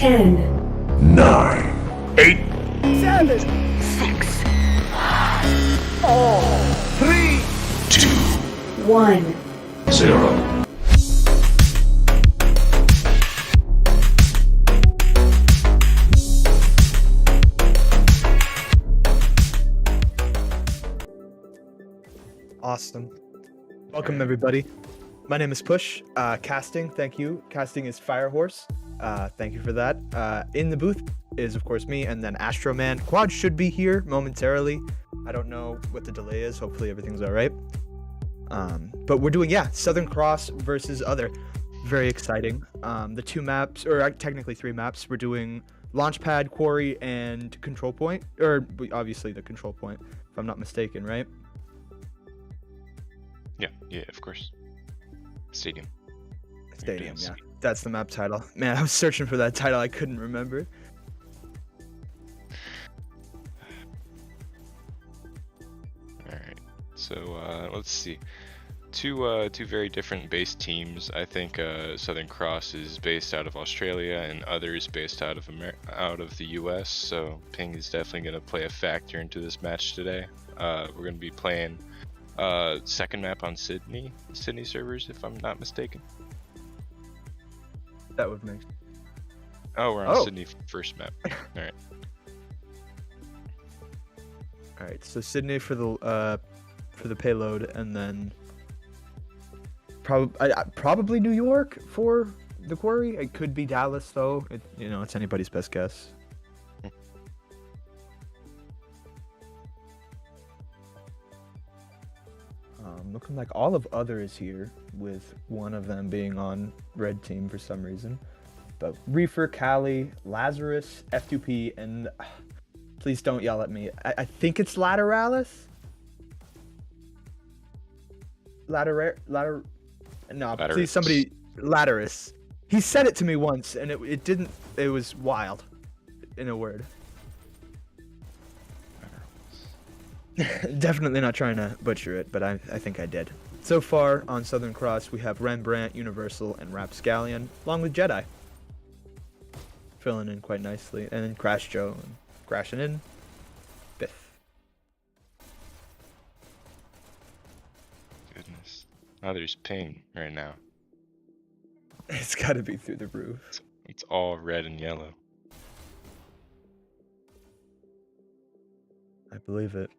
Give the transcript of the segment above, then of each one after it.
10, 9, 8, 7, 6, 3, 2, 1. 0. Awesome. Welcome everybody. My name is Push. Casting, thank you. Casting is FireHorse. Thank you for that. In the booth is of course me, and then Astroman. Quad should be here momentarily. I don't know what the delay is. Hopefully everything's all right. But we're doing Southern Cross versus other. Very exciting. The two maps, or technically three maps. We're doing Launchpad, Quarry, and Control Point, or obviously the Control Point, if I'm not mistaken, right? Yeah, of course. Stadium. Stadium, yeah. That's the map title. Man, I was searching for that title. I couldn't remember. Alright, so let's see. Two very different base teams. I think Southern Cross is based out of Australia and others based out of the US, so ping is definitely going to play a factor into this match today. We're going to be playing second map on Sydney servers, if I'm not mistaken. That would make sense. Oh, we're on Sydney first map. Alright. Alright, so Sydney for the payload, and then probably New York for the quarry. It could be Dallas though. It's anybody's best guess. Looking like all of other is here, with one of them being on red team for some reason. But Reefer, Cali, Lazarus, F2P, and please don't yell at me. I think it's Lateralis. No, please somebody. Laterus. He said it to me once, and it didn't. It was wild, in a word. Definitely not trying to butcher it, but I think I did. So far on Southern Cross, we have Rembrandt, Universal, and Rapscallion, along with Jedi. Filling in quite nicely. And then Crash Joe, and crashing in. Biff. Goodness. Oh, there's ping right now. It's gotta be through the roof. It's all red and yellow. I believe it.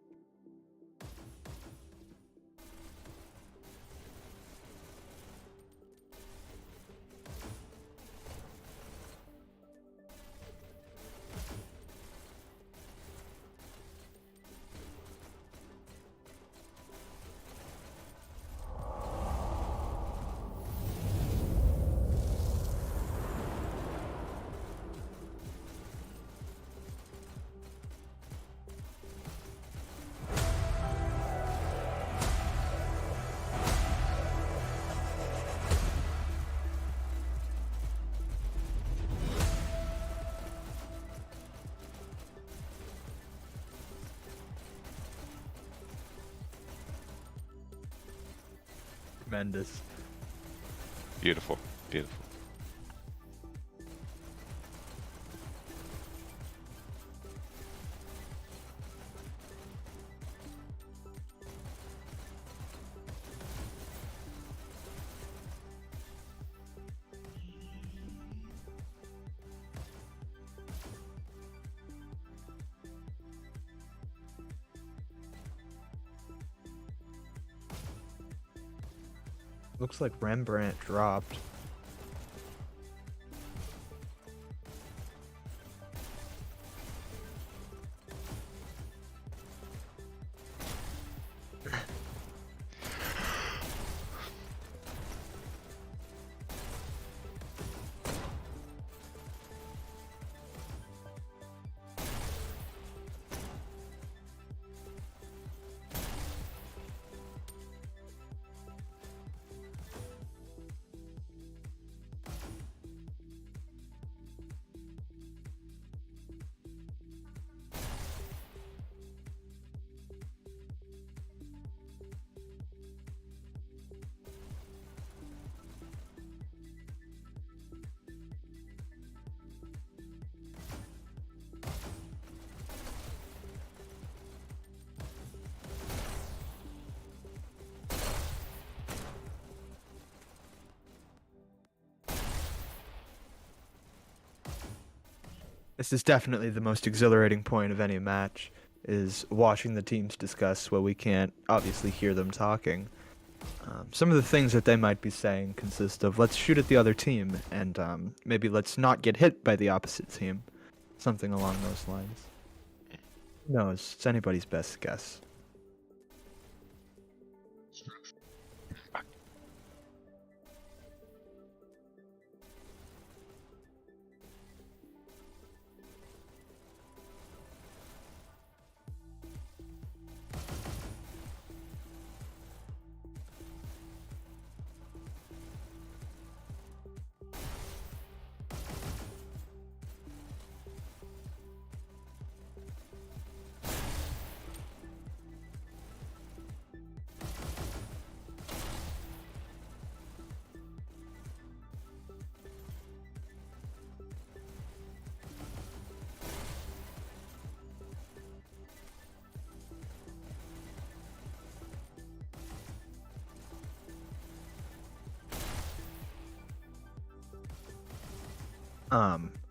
Tremendous. Beautiful, beautiful. Looks like Rembrandt dropped. This is definitely the most exhilarating point of any match, is watching the teams discuss while we can't obviously hear them talking. Some of the things that they might be saying consist of, let's shoot at the other team, and maybe let's not get hit by the opposite team. Something along those lines. Who knows? It's anybody's best guess.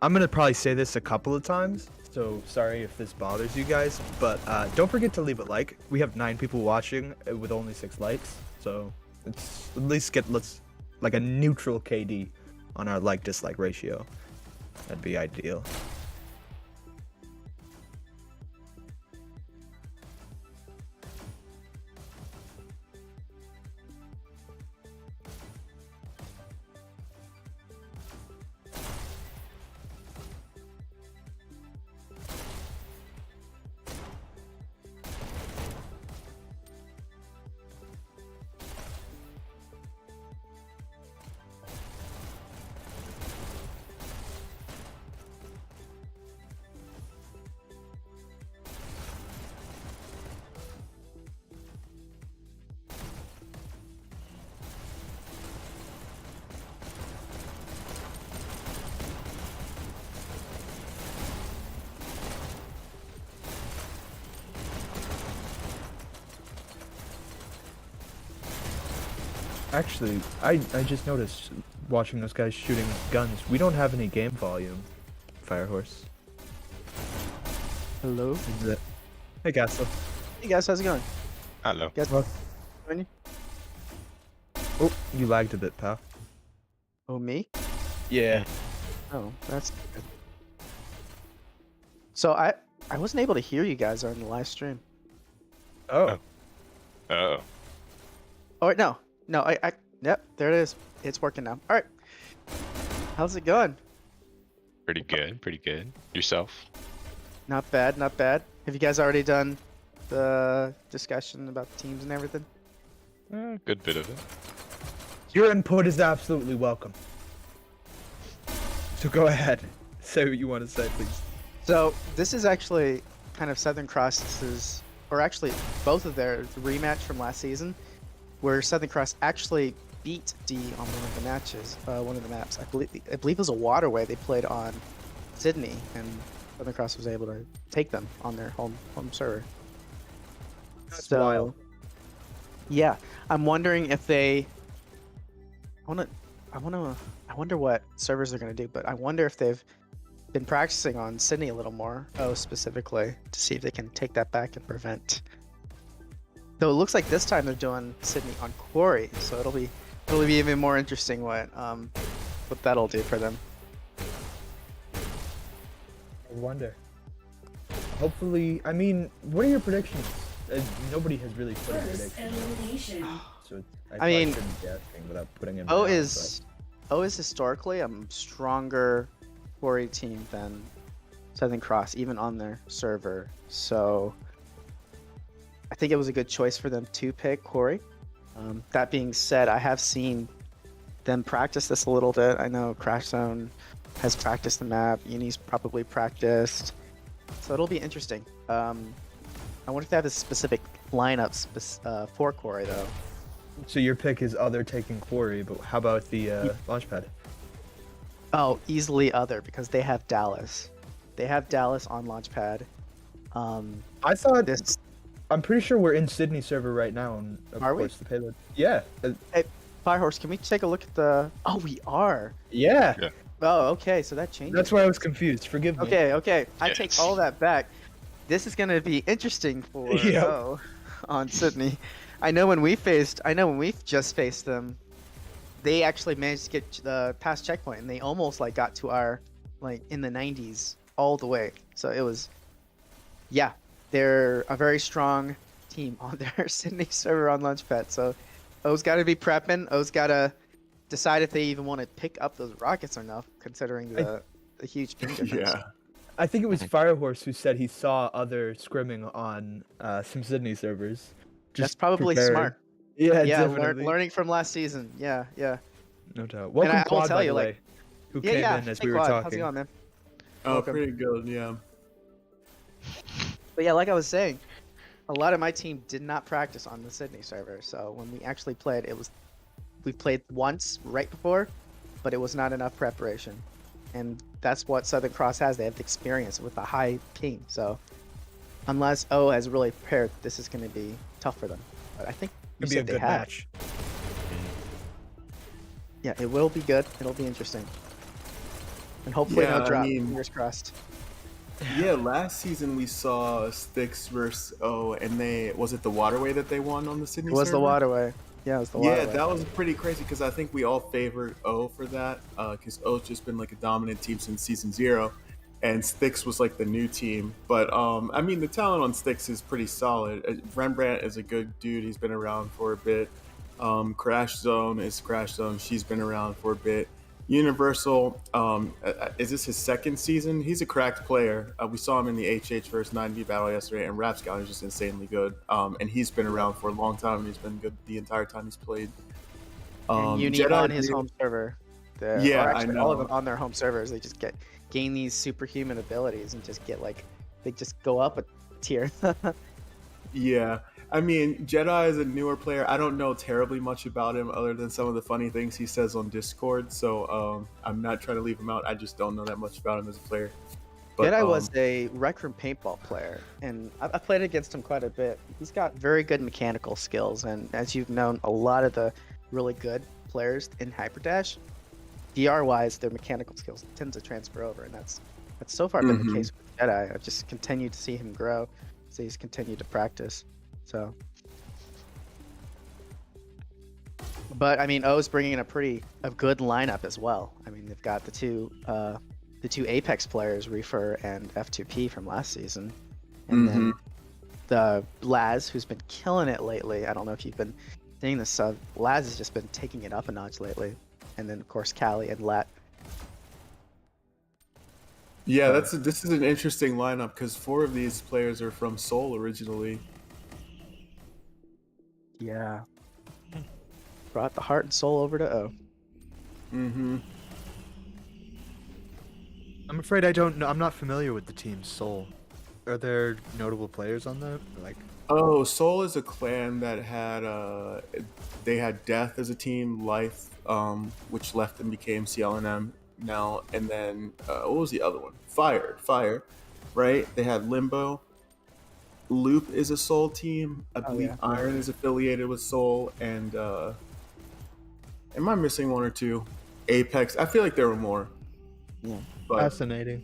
I'm gonna probably say this a couple of times, so sorry if this bothers you guys, but don't forget to leave a like. We have 9 people watching with only 6 likes, so it's at least let's like a neutral KD on our like-dislike ratio. That'd be ideal. Actually, I just noticed watching those guys shooting guns. We don't have any game volume, FireHorse. Hello. Is it? Hey, Gastel. Hey guys, how's it going? Hello. Guys, Well- join you? Oh, you lagged a bit, pal. Oh, me? Yeah. Oh, that's good. So I wasn't able to hear you guys on the live stream. Oh. Oh. Oh no, yep, there it is. It's working now. All right. How's it going? Pretty good. Pretty good. Yourself? Not bad, not bad. Have you guys already done the discussion about the teams and everything? Good bit of it. Your input is absolutely welcome. So go ahead. Say what you want to say, please. So this is actually kind of Southern Cross's, or actually both of their rematch from last season, where Southern Cross actually beat D on one of the matches, one of the maps. I believe it was a waterway they played on Sydney, and Southern Cross was able to take them on their home server. That's So, wild. yeah, I'm wondering if they. I wonder what servers they're gonna do, but I wonder if they've been practicing on Sydney a little more, specifically to see if they can take that back and prevent. Though it looks like this time they're doing Sydney on Quarry, so it'll be even more interesting what that'll do for them. I wonder. Hopefully, I mean, what are your predictions? Nobody has really put a First prediction, elimination. so I mean, probably shouldn't be asking without putting in. O is historically a stronger Quarry team than Southern Cross, even on their server. So I think it was a good choice for them to pick Quarry. That being said, I have seen them practice this a little bit. I know Crash Zone has practiced the map. Uni's probably practiced. So it'll be interesting. I wonder if they have a specific lineup for Quarry, though. So your pick is other taking Quarry, but how about the launchpad? Oh, easily other, because they have Dallas. They have Dallas on Launchpad. I thought This I'm pretty sure we're in Sydney server right now, and of Are we? course the payload. Yeah, Firehorse, can we take a look at the? Oh, we are. yeah. Yeah. Oh, okay, so that changes. That's why I was confused. Forgive me. Okay. I Yes. take all that back. This is gonna be interesting for Yep. on Sydney. I know when we've just faced them, they actually managed to get the past checkpoint, and they almost like got to our like in the 90s all the way. So it was, yeah, they're a very strong team on their Sydney server on Launchpad. So O's got to be prepping. O's got to decide if they even want to pick up those rockets or not, considering the huge ping difference. Yeah. I think it was FireHorse who said he saw other scrimming on some Sydney servers. That's probably preparing. smart. Yeah, Yeah, definitely. learning from last season. Yeah. No doubt. Welcome, I will Quad, tell by you, the like- way, who Yeah, came yeah. in as Hey, we were Quad, talking. how's it going, man? Oh, Welcome. pretty good. Yeah. But yeah, like I was saying, a lot of my team did not practice on the Sydney server. So when we actually played, we played once right before, but it was not enough preparation. And that's what Southern Cross has. They have the experience with a high ping. So unless O has really prepared, this is going to be tough for them. But I think you It'd be a said they good have. match. Yeah, it will be good. It'll be interesting. And hopefully Yeah, no I drop. mean- Fingers crossed. Yeah, last season we saw STHX versus O, and was it the Waterway that they won on the Sydney It was the server? waterway. Yeah, it was the Yeah, waterway. that was pretty crazy because I think we all favored O for that because O's just been like a dominant team since season 0, and STHX was like the new team. But I mean, the talent on STHX is pretty solid. Rembrandt is a good dude. He's been around for a bit. Crash Zone is Crash Zone. She's been around for a bit. Universal, is this his second season? He's a cracked player. We saw him in the HH versus 9v battle yesterday, and Rapscallion is just insanely good. And he's been around for a long time, and he's been good the entire time he's played. And Uni Jedi on his Green- home server. Yeah, or I actually, all of know. them on their home servers. They just gain these superhuman abilities and just get they just go up a tier. Yeah, I mean, Jedi is a newer player. I don't know terribly much about him other than some of the funny things he says on Discord. So I'm not trying to leave him out. I just don't know that much about him as a player. But, Jedi was a Rec Room paintball player, and I played against him quite a bit. He's got very good mechanical skills, and as you've known, a lot of the really good players in Hyperdash, DR-wise, their mechanical skills tend to transfer over, and that's so far been the case with Jedi. I've just continued to see him grow, so he's continued to practice. So, but I mean, O's bringing in a good lineup as well. I mean, they've got the two Apex players, Reefer and F2P from last season, and then the Laz, who's been killing it lately. I don't know if you've been seeing this. Laz has just been taking it up a notch lately, and then of course Callie and Lat. Yeah, this is an interesting lineup because 4 of these players are from Seoul originally. Yeah, brought the heart and soul over to O. Mm-hmm. I'm afraid I don't know. I'm not familiar with the team Soul. Are there notable players on that? Like, Oh, Seoul is a clan that had they had Death as a team, Life, which left and became CLNM now, and then what was the other one? Fire, right? They had Limbo. Loop is a Soul team. I believe yeah. Iron is affiliated with Soul, and am I missing one or two? Apex. I feel like there were more. Yeah. But fascinating.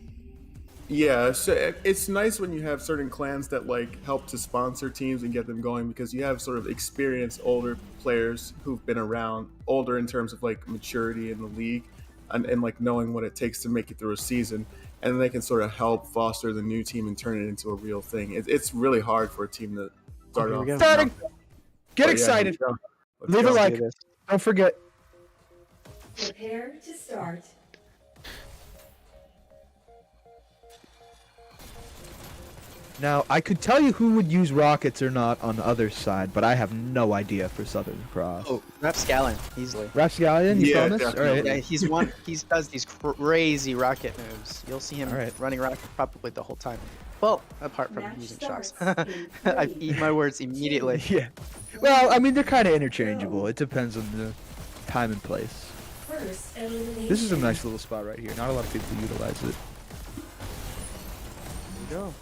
yeah, so it's nice when you have certain clans that like help to sponsor teams and get them going because you have sort of experienced older players who've been around, older in terms of like maturity in the league and like knowing what it takes to make it through a season, and then they can sort of help foster the new team and turn it into a real thing. It's really hard for a team to start Here we off. go. Starting. Get But yeah, excited. let's go. Let's Leave go. a like. Do this. Don't forget. Prepare to start. Now, I could tell you who would use rockets or not on the other side, but I have no idea for Southern Cross. Oh, Rapscallion, easily. Rapscallion, you Yeah, promise? All definitely. right. Yeah, he does these crazy rocket moves. You'll see him Alright. running rocket probably the whole time. Well, apart from Match using shocks. starts in I 3, eat my words immediately. Yeah. Well, I mean, they're kind of interchangeable. It depends on the time and place. First elimination. This is a nice little spot right here. Not a lot of people utilize it. Go.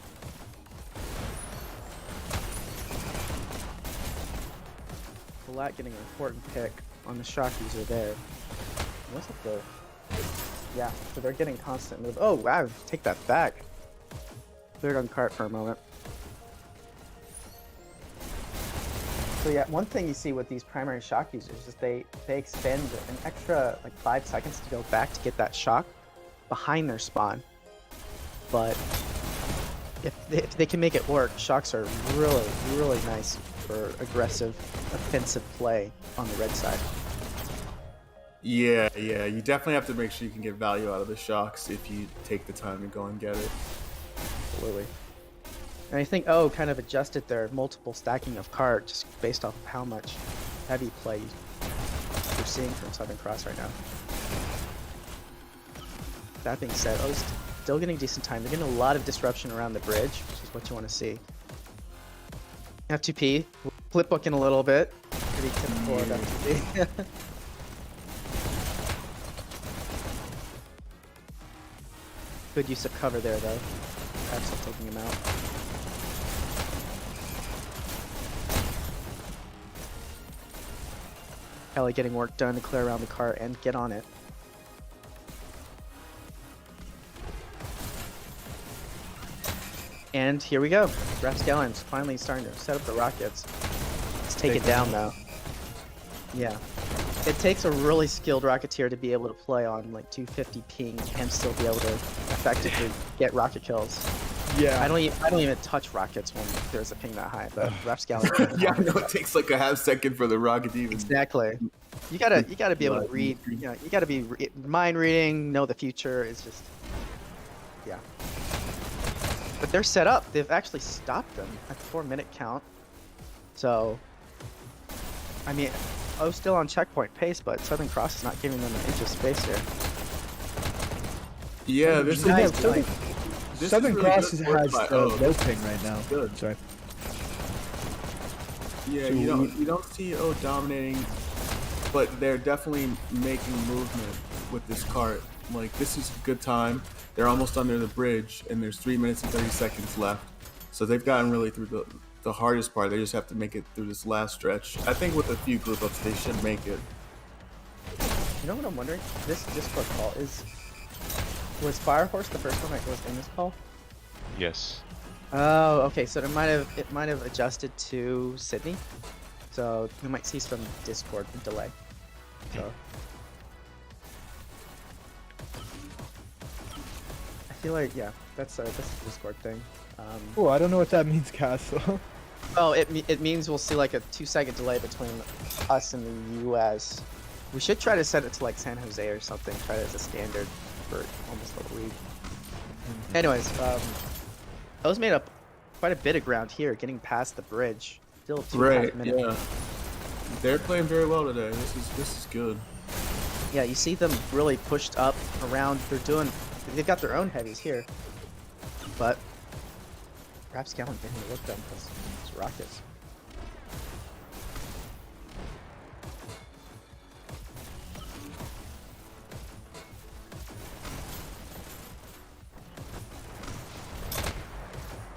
Colette getting an important pick on the shock user there. What's up though? Yeah, so they're getting constant move. Oh, wow, take that back. Cleared on cart for a moment. So yeah, one thing you see with these primary shock users is they expend an extra like 5 seconds to go back to get that shock behind their spawn. But if they can make it work, shocks are really, really nice for aggressive, offensive play on the red side. Yeah, you definitely have to make sure you can get value out of the shocks if you take the time to go and get it. Absolutely. And I think kind of adjusted their multiple stacking of card just based off of how much heavy play you're seeing from Southern Cross right now. That being said, still getting decent time. They're getting a lot of disruption around the bridge, which is what you want to see. F2P, flip booking a little bit. Pretty typical of F2P. Good use of cover there, though. Absolutely taking him out. Kelly getting work done to clear around the cart and get on it. And here we go. Rapscallions finally starting to set up the rockets. Let's take it down, though. Yeah. It takes a really skilled Rocketeer to be able to play on like 250 ping and still be able to effectively get rocket kills. Yeah. I don't even touch rockets when there's a ping that high, but Rapscallion. Yeah, I know it takes like a half second for the rocket to even. Exactly. You gotta be able to read. You know, you gotta be mind reading, know the future. It's just, yeah. But they're set up. They've actually stopped them at the 4-minute count. So, I mean, still on checkpoint pace, but Southern Cross is not giving them an inch of space here. Yeah, this is Nice this Southern is really Cross good has work by O. low ping right now. Good. Sorry. Yeah, So you don't see O dominating, but they're definitely making movement with this cart. Like, this is a good time. They're almost under the bridge, and there's 3 minutes and 30 seconds left. So they've gotten really through the hardest part. They just have to make it through this last stretch. I think with a few group ups, they should make it. You know what I'm wondering? This Discord call was FireHorse the first one that was in this call? Yes. Oh, okay. So it might have adjusted to Sydney, so we might see some Discord delay. So I feel like that's a Discord thing. Oh, I don't know what that means, Castle. Oh, it means we'll see like a 2-second delay between us and the U.S. We should try to set it to like San Jose or something. Try it as a standard for almost a week. Anyways, those made up quite a bit of ground here, getting past the bridge. Still 2.5 minutes. Yeah. They're playing very well today. This is good. Yeah, you see them really pushed up around. They've got their own heavies here, but Rapscallion getting the work done because it's rockets.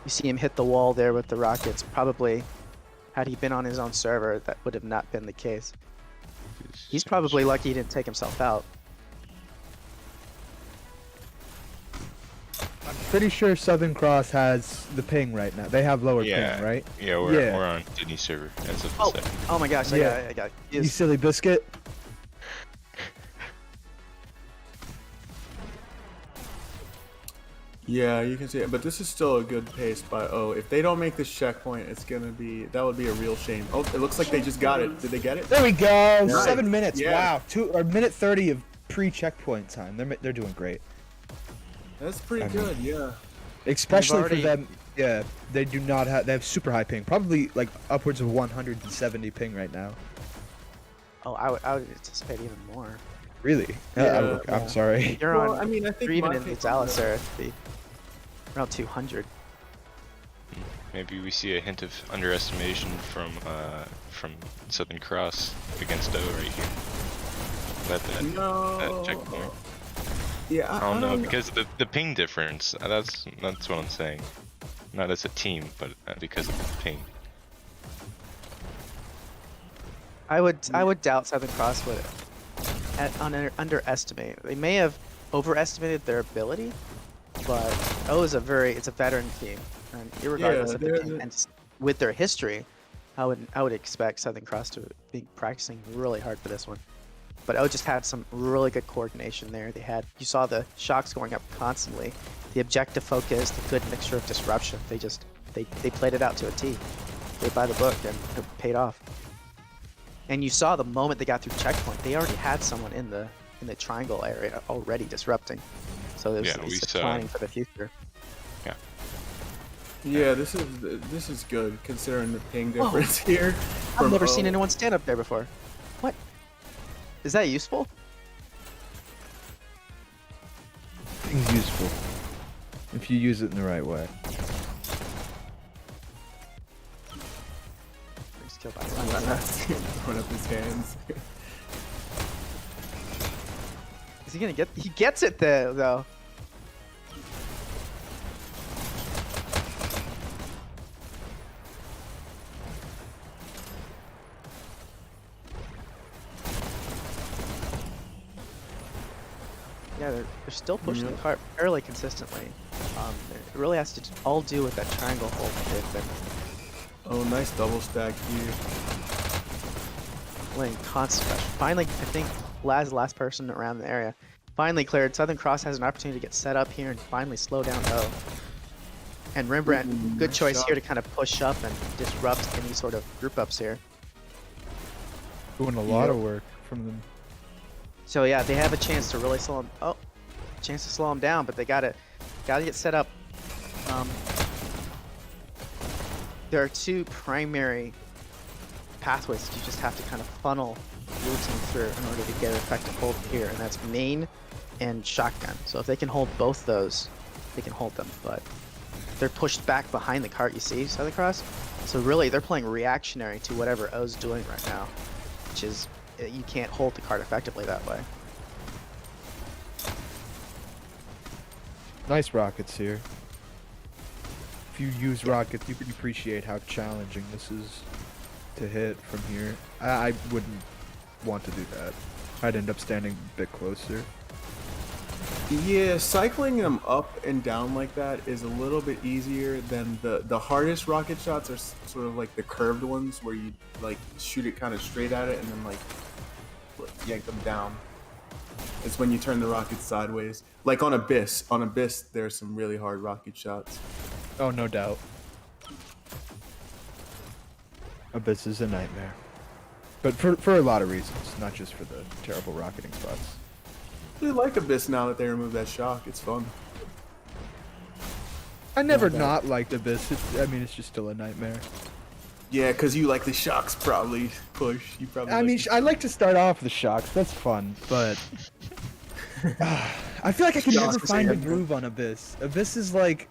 You see him hit the wall there with the rockets. Probably, had he been on his own server, that would have not been the case. He's probably lucky he didn't take himself out. I'm pretty sure Southern Cross has the ping right now. They have lower ping, right? Yeah, we're on Sydney server as of the second. Oh my gosh! I got it. You silly biscuit. Yeah, you can see it, but this is still a good pace by O. If they don't make this checkpoint, that would be a real shame. Oh, it looks like they just got it. Did they get it? There we go. Nice. 7 minutes. Yeah. Wow. Minute 30 of pre-checkpoint time. They're doing great. That's pretty good, yeah. Especially already- for them. Yeah, they do not have. They have super high ping. Probably like upwards of 170 ping right now. Oh, I would anticipate even more. Really? Yeah. I'm sorry. You're Well, on. I mean, I think You're even my in take the on Dallas that- there, it'd be around 200. Maybe we see a hint of underestimation from Southern Cross against O right here. That checkpoint. Yeah, I don't know because of the ping difference. That's what I'm saying. Not as a team, but because of the ping. I would doubt Southern Cross would underestimate. They may have overestimated their ability, but O is it's a veteran team, and irregardless of the they're- team, and with their history, I would expect Southern Cross to be practicing really hard for this one. But O just had some really good coordination there. You saw the shocks going up constantly, the objective focus, the good mixture of disruption. They played it out to a T. They by the book, and it paid off. And you saw the moment they got through checkpoint, they already had someone in the triangle area already disrupting. So there's Yeah, we saw- planning for the future. Yeah, this is good considering the ping difference here. I've from never O. seen anyone stand up there before. What? Is that useful? Things useful if you use it in the right way. First kill by Throwing up his hands. Is he gonna get? He gets it there though. Yeah, they're still pushing the cart fairly consistently. It really has to all do with that triangle hold that they've been Oh, nice double stack here. playing constant pressure. Finally, I think Laz is the last person around the area. Finally cleared. Southern Cross has an opportunity to get set up here and finally slow down O. And Rembrandt, good nice choice shot. here to kind of push up and disrupt any sort of group ups here. Doing a lot of work from them. So yeah, they have a chance to really slow him. Oh, chance to slow him down, but they gotta get set up. There are two primary pathways that you just have to kind of funnel routine through in order to get an effective hold here, and that's main and shotgun. So if they can hold both those, they can hold them. But they're pushed back behind the cart. You see, Southern Cross. So really, they're playing reactionary to whatever O's doing right now, which is you can't hold the cart effectively that way. Nice rockets here. If you use rockets, you can appreciate how challenging this is to hit from here. I wouldn't want to do that. I'd end up standing a bit closer. Yeah, cycling them up and down like that is a little bit easier than the hardest rocket shots are sort of like the curved ones where you like shoot it kind of straight at it and then like yank them down. It's when you turn the rocket sideways. Like on Abyss. On Abyss, there's some really hard rocket shots. Oh, no doubt. Abyss is a nightmare. But for a lot of reasons, not just for the terrible rocketing spots. I really like Abyss now that they removed that shock. It's fun. I never bad. not liked Abyss. I mean, it's just still a nightmare. Yeah, because you like the shocks probably, Push. You probably I like mean, the- I like to start off with shocks. That's fun, but I feel like I can Shocks never are find a so good. groove on Abyss. Abyss is like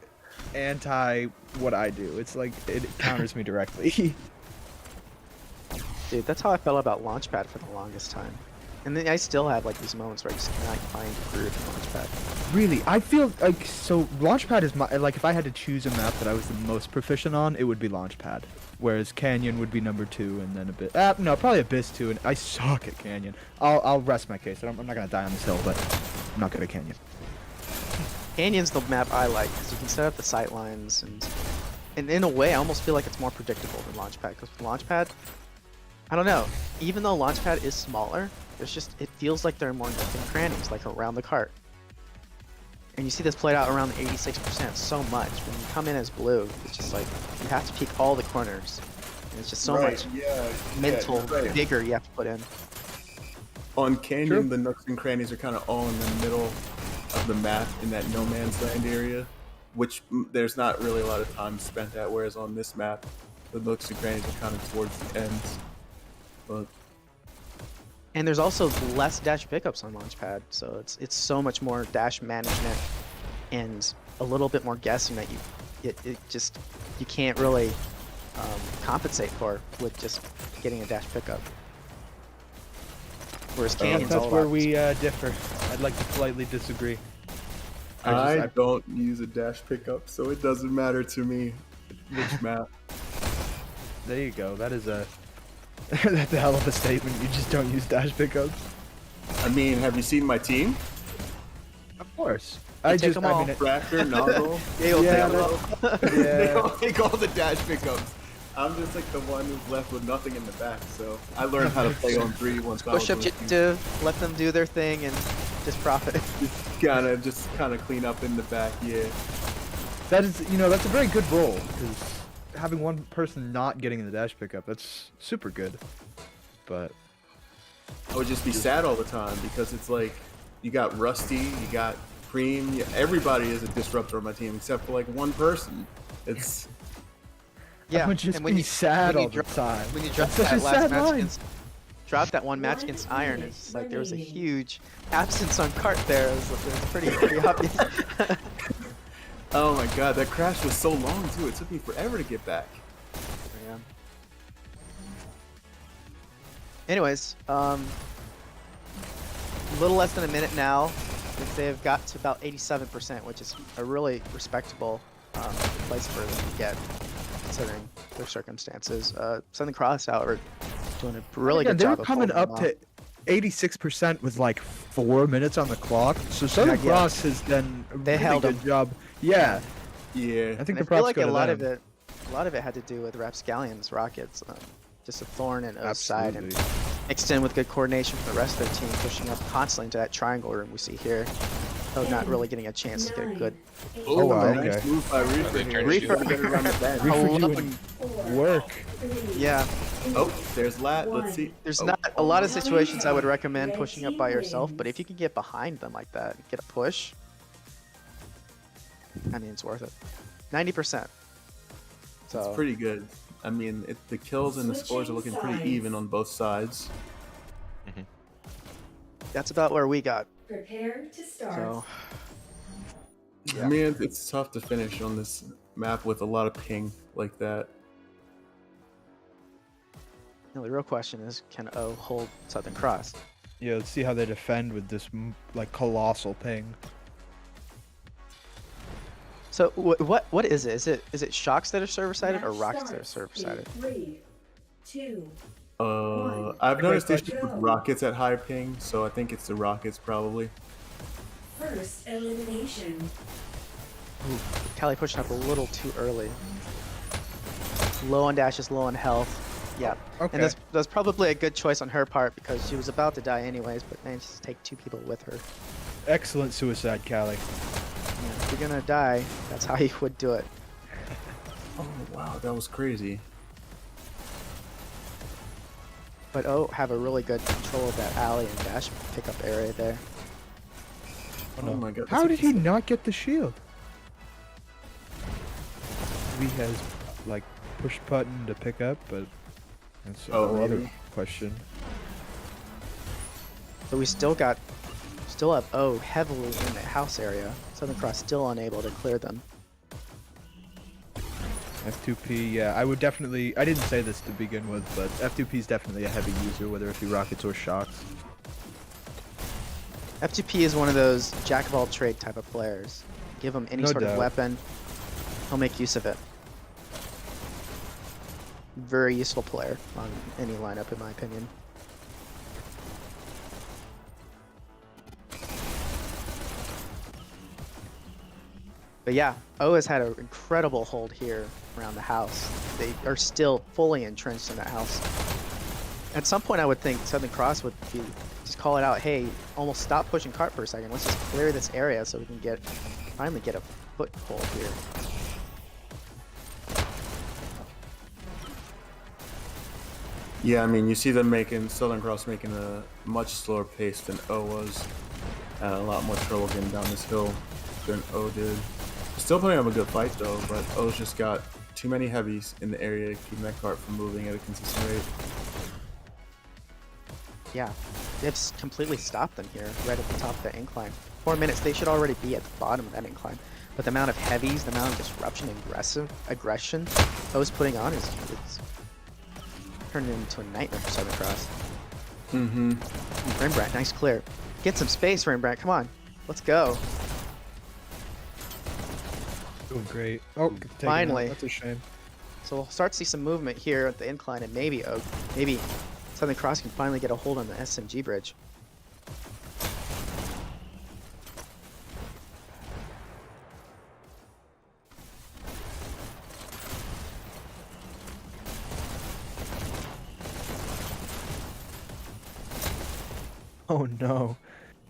anti what I do. It's like it counters me directly. Dude, that's how I felt about Launchpad for the longest time. And then I still have like these moments where I just cannot find a groove in Launchpad. Really, I feel like so. Launchpad is my like. If I had to choose a map that I was the most proficient on, it would be Launchpad. Whereas Canyon would be number 2, and then no, probably Abyss 2. And I suck at Canyon. I'll rest my case. I'm not gonna die on this hill, but I'm not good at Canyon. Canyon's the map I like because you can set up the sight lines and in a way I almost feel like it's more predictable than Launchpad because with Launchpad, I don't know. Even though Launchpad is smaller, it feels like there are more nooks and crannies like around the cart. And you see this played out around the 86% so much. When you come in as blue, it's just like you have to peek all the corners. And it's just so Right, much yeah, mental yeah, right. vigor you have to put in. On Canyon, True. the nooks and crannies are kind of all in the middle of the map in that no man's land area, which there's not really a lot of time spent at. Whereas on this map, the nooks and crannies are kind of towards the ends. But And there's also less dash pickups on Launchpad, so it's so much more dash management and a little bit more guessing that you can't really compensate for with just getting a dash pickup. Whereas Canyon's That's all where about we differ. I'd like to politely disagree. I I don't use a dash pickup, so it doesn't matter to me which map. There you go. That is a that's a hell of a statement. You just don't use dash pickups. I mean, have you seen my team? course. They take them all. Fracture, Noggle. They'll Yeah, take 'em all. They Yeah. all take all the dash pickups. I'm just like the one who's left with nothing in the back, so I learned how to play on 3 once I was Push on 2. objective, let them do their thing, and just profit. Just kind of clean up in the back, yeah. That is, that's a very good role, because having one person not getting the dash pickup, that's super good. But I would just be sad all the time because it's like you got Rusty, you got Cream, everybody is a disruptor on my team except for like one person. It's Yeah, I would just and when be you sad when you all the drop- time. when you drop That's such that a last sad match line. against, drop that one match against Iron, it's like there was a huge absence on cart there. It was pretty obvious. oh my god, that crash was so long too. It took me forever to get back. Yeah. Anyways, a little less than a minute now. They've got to about 87%, which is a really respectable place for them to get, considering their circumstances. Southern Cross, however, doing a really Again, good they job were of coming holding up them to 86% with like 4 minutes on the clock. So Southern Yeah. Cross has done a They really held good them. job. Yeah, Yeah. I think And the I feel props like go a to lot them. of it had to do with Rapscallion's rockets. Just a thorn in O's side, and Absolutely. mixed in with good coordination from the rest of their team, pushing up constantly into that triangle room we see here. Oh, not really getting a chance to get a good. Oh, wow, nice okay. move by Reaper they here. turned He's you. gonna get it around the bend. Reaper Oh, doing work. Yeah, Oh, there's Lat. Let's see. there's Oh, not a lot of oh. situations I would recommend pushing up by yourself, but if you can get behind them like that, get a push, I mean, it's worth it. 90%. So It's pretty good. I mean, the kills and the scores are looking pretty even on both sides. that's about where we got. Prepare to start. So I mean, it's tough to finish on this map with a lot of ping like that. you know, the real question is, can O hold Southern Cross? Yeah, let's see how they defend with this like colossal ping. So what is it? Is it shocks that are server sided or Match rockets that are starts server in sided? 3, 2, I've noticed great issues with question. rockets at high ping, so I think it's the rockets probably. first elimination. Callie pushing up a little too early. Low on dashes, low on health. Yeah. Okay. And that's probably a good choice on her part because she was about to die anyways, but managed to take 2 people with her. Excellent suicide, Callie. Yeah, if you're gonna die, that's how you would do it. Oh wow, that was crazy. But oh, have a really good control of that alley and dash pickup area there. Oh my god. How that's did he not get the shield? He has like push button to pick up, but that's a Oh, whole other maybe. question. But we still have O heavily in the house area. Southern Cross still unable to clear them. F2P, yeah, I would definitely. I didn't say this to begin with, but F2P is definitely a heavy user, whether it be rockets or shocks. F2P is one of those jack of all trade type of players. Give him any No sort of doubt. weapon, he'll make use of it. Very useful player on any lineup, in my opinion. But yeah, O has had an incredible hold here around the house. They are still fully entrenched in that house. At some point, I would think Southern Cross would be just call it out. Hey, almost stop pushing cart for a second. Let's just clear this area so we can finally get a foothold here. Yeah, I mean, you see them Southern Cross making a much slower pace than O was, and a lot more trouble getting down this hill than O did. Still putting up a good fight though, but O's just got too many heavies in the area to keep that cart from moving at a consistent rate. Yeah, they've completely stopped them here, right at the top of the incline. 4 minutes, they should already be at the bottom of that incline. But the amount of heavies, the amount of disruption and aggression O's putting on is turning into a nightmare for Southern Cross. Mm-hmm. Rembrandt, nice clear. Get some space, Rembrandt, come on. Let's go. Doing great. Oh, taken out. Finally. That's a shame. So we'll start to see some movement here at the incline, and maybe Southern Cross can finally get a hold on the SMG bridge. Oh no.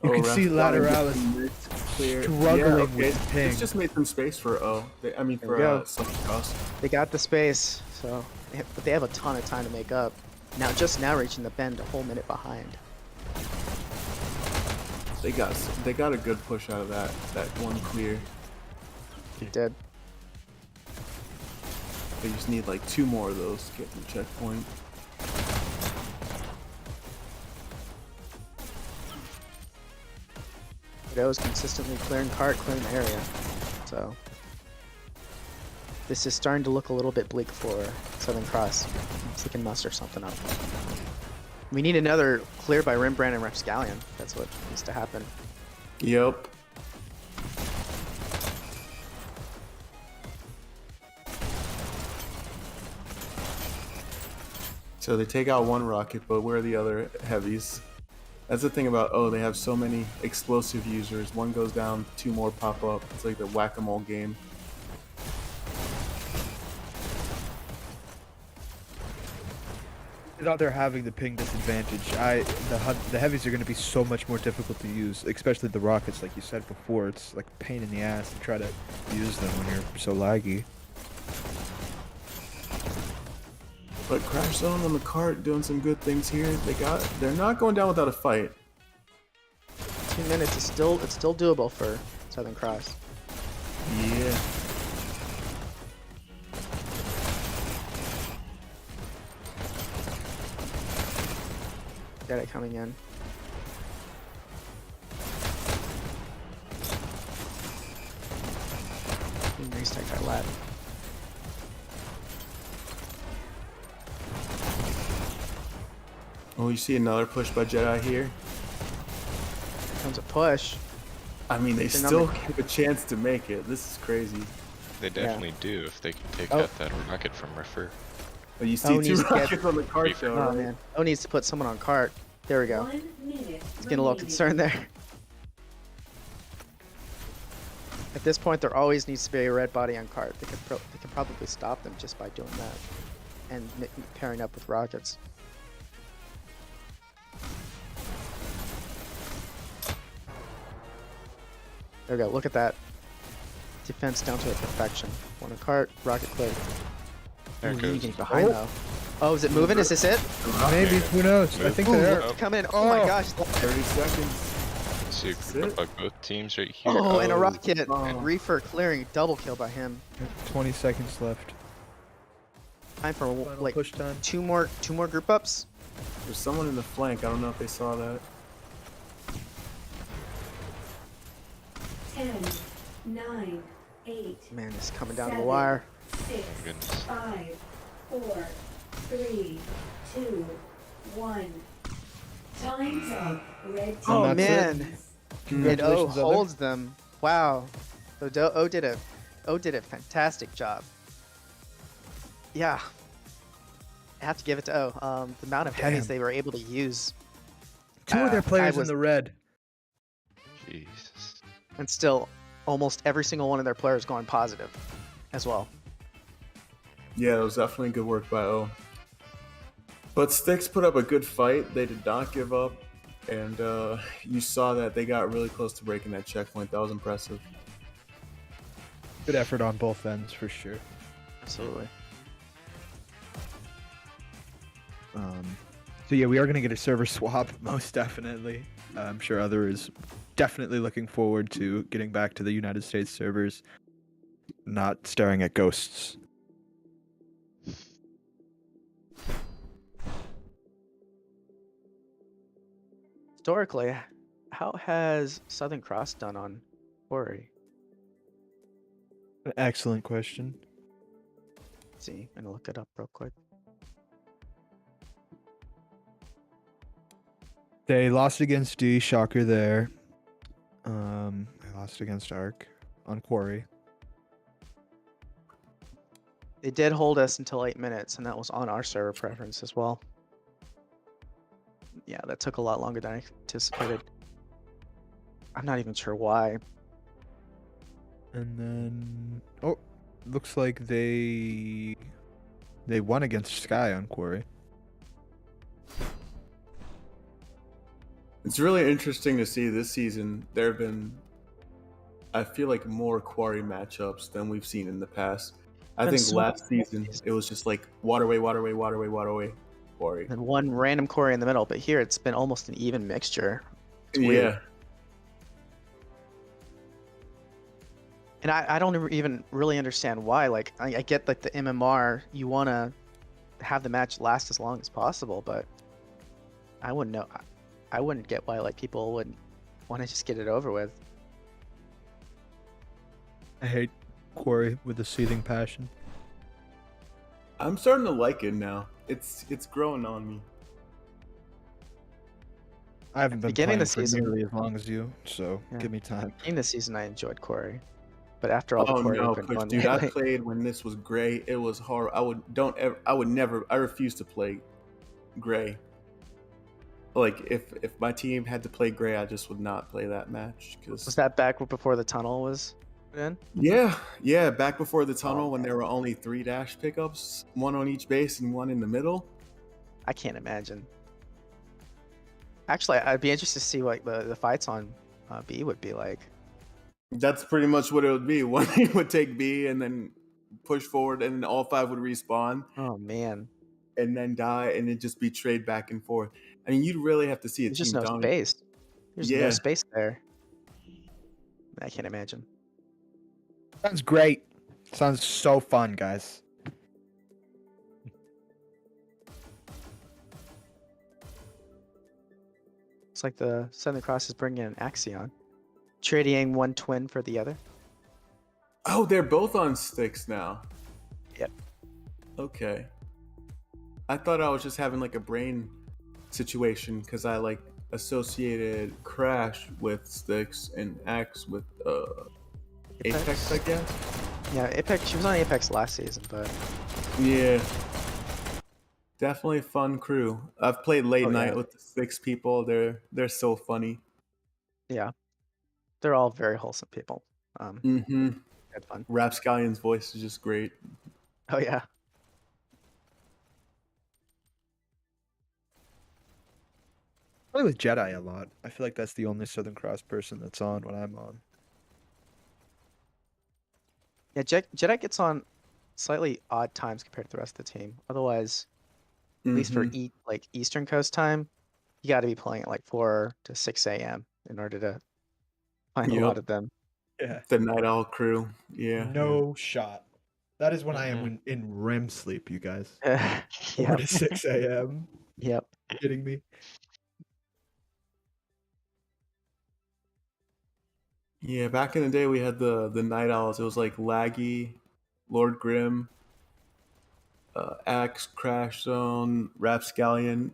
You Oh, can Ref see got into Lateralis mid, clear. struggling with ping. It's just made some space for O. I mean, There we for go. Southern Cross. They got the space, so but they have a ton of time to make up. Now, just now reaching the bend, a whole minute behind. They got a good push out of that one clear. They did. They just need like 2 more of those to get to the checkpoint. It was consistently clearing cart, clearing the area. So this is starting to look a little bit bleak for Southern Cross. If they can muster something up. We need another clear by Rembrandt and Rapscallion. That's what needs to happen. Yep. So they take out one rocket, but where are the other heavies? That's the thing about they have so many explosive users. One goes down, 2 more pop up. It's like the whack-a-mole game. Without there having the ping disadvantage, the heavies are going to be so much more difficult to use, especially the rockets. Like you said before, it's like a pain in the ass to try to use them when you're so laggy. But Crash Zone on the cart doing some good things here. They're not going down without a fight. 2 minutes is still doable for Southern Cross. Yeah. Got it coming in. Restart that lab. Oh, you see another push by Jedi here. Comes a push. I mean, they The still number- have a chance to make it. This is crazy. They definitely do if they can take Oh. out that rocket from Refer. But you see Oh, 2 needs to get- rockets on the cart though, Oh right? man. Oh, needs to put someone on cart. There we go. 1 minute. It's getting a little concerned there. At this point, there always needs to be a red body on cart. They can probably stop them just by doing that, and pairing up with rockets. There we go. Look at that. Defense down to a perfection. One on cart, rocket clear. There it Ooh, goes. getting behind though. Oh, is it moving? Is this it? Maybe, who knows? I Move. think Ooh, they're. it's coming in. Oh my Oh. gosh. 30 seconds. See a That's group it. of both teams right here. Oh, and a rocket. Oh. Reefer clearing. Double kill by him. 20 seconds left. Time for Final like push time. two more group ups. There's someone in the flank. I don't know if they saw that. 10, 9, 8, Man, it's coming down to the 7, wire. 6, Goodness. 5, 4, 3, 2, 1. Time's up. Red team. Oh that's it. man, and O Congratulations, Other. holds them. Wow, so O did a fantastic job. Yeah, I have to give it to O. The amount of heavies Damn. they were able to use, Two of their players was- in the red. Jesus. and still almost every single one of their players going positive, as well. Yeah, it was definitely good work by O. But STHX put up a good fight. They did not give up. And you saw that they got really close to breaking that checkpoint. That was impressive. Good effort on both ends for sure. Absolutely. So yeah, we are gonna get a server swap, most definitely. I'm sure Other is definitely looking forward to getting back to the United States servers, not staring at ghosts. Historically, how has Southern Cross done on Ori? An excellent question. Let's see, I'm gonna look it up real quick. They lost against D, shocker there. They lost against Arc on Quarry. They did hold us until 8 minutes, and that was on our server preference as well. Yeah, that took a lot longer than I anticipated. I'm not even sure why. And then looks like they won against Sky on Quarry. It's really interesting to see this season. There have been, I feel like, more quarry matchups than we've seen in the past. I Been think so last many season seasons. it was just like waterway, waterway, waterway, waterway, quarry. And one random quarry in the middle, but here it's been almost an even mixture. It's Yeah, weird. And I don't even really understand why. Like I get like the MMR, you want to have the match last as long as possible, but I wouldn't know. I wouldn't get why like people would want to just get it over with. I hate Quarry with a seething passion. I'm starting to like it now. It's growing on me. I haven't been Beginning playing of the for season- nearly as long as you, so Yeah. give me time. In this season, I enjoyed Quarry, but after all the Oh Quarry no, I've been Push, going dude! I lately, played when this was gray. It was hard. I would never. I refuse to play gray. Like if my team had to play gray, I just would not play that match. was Because that back before the tunnel was put in? yeah, back before the tunnel Oh, when man. there were only 3 dash pickups, one on each base and one in the middle. I can't imagine. Actually, I'd be interested to see what the fights on B would be like. That's pretty much what it would be. One team would take B and then push forward, and then all 5 would respawn Oh man, and then die, and it'd just be trade back and forth. I mean, you'd really have to see a there's just team no dominate. space. There's no Yeah. space there. I can't imagine. Sounds great. Sounds so fun, guys. It's like the Southern Cross is bringing an Axion, trading one twin for the other. Oh, they're both on sticks now. Yep. Okay. I thought I was just having like a brain situation because I like associated Crash with sticks and Axe with Apex, I guess. Yeah, Apex. She was on Apex last season, but Yeah. Definitely a fun crew. I've played late Oh, night yeah. with the sticks people. They're so funny. yeah, they're all very wholesome people. Mm-hmm. Had fun. Rapscallion's voice is just great. Oh yeah. Play with Jedi a lot. I feel like that's the only Southern Cross person that's on when I'm on. Yeah, Jedi gets on slightly odd times compared to the rest of the team. Otherwise, at least for Mhm. like Eastern Coast time, you got to be playing at like 4 to 6 a.m. in order to find a Yep. lot of them. Yeah. The Night Owl crew. Yeah. No shot. That is when I Mhm. am in REM sleep, you guys. 4 Yep. to 6 a.m. Yep. You kidding me? Yeah, back in the day we had the Night Owls. It was like Laggy, Lord Grim, Axe, Crash Zone, Rapscallion.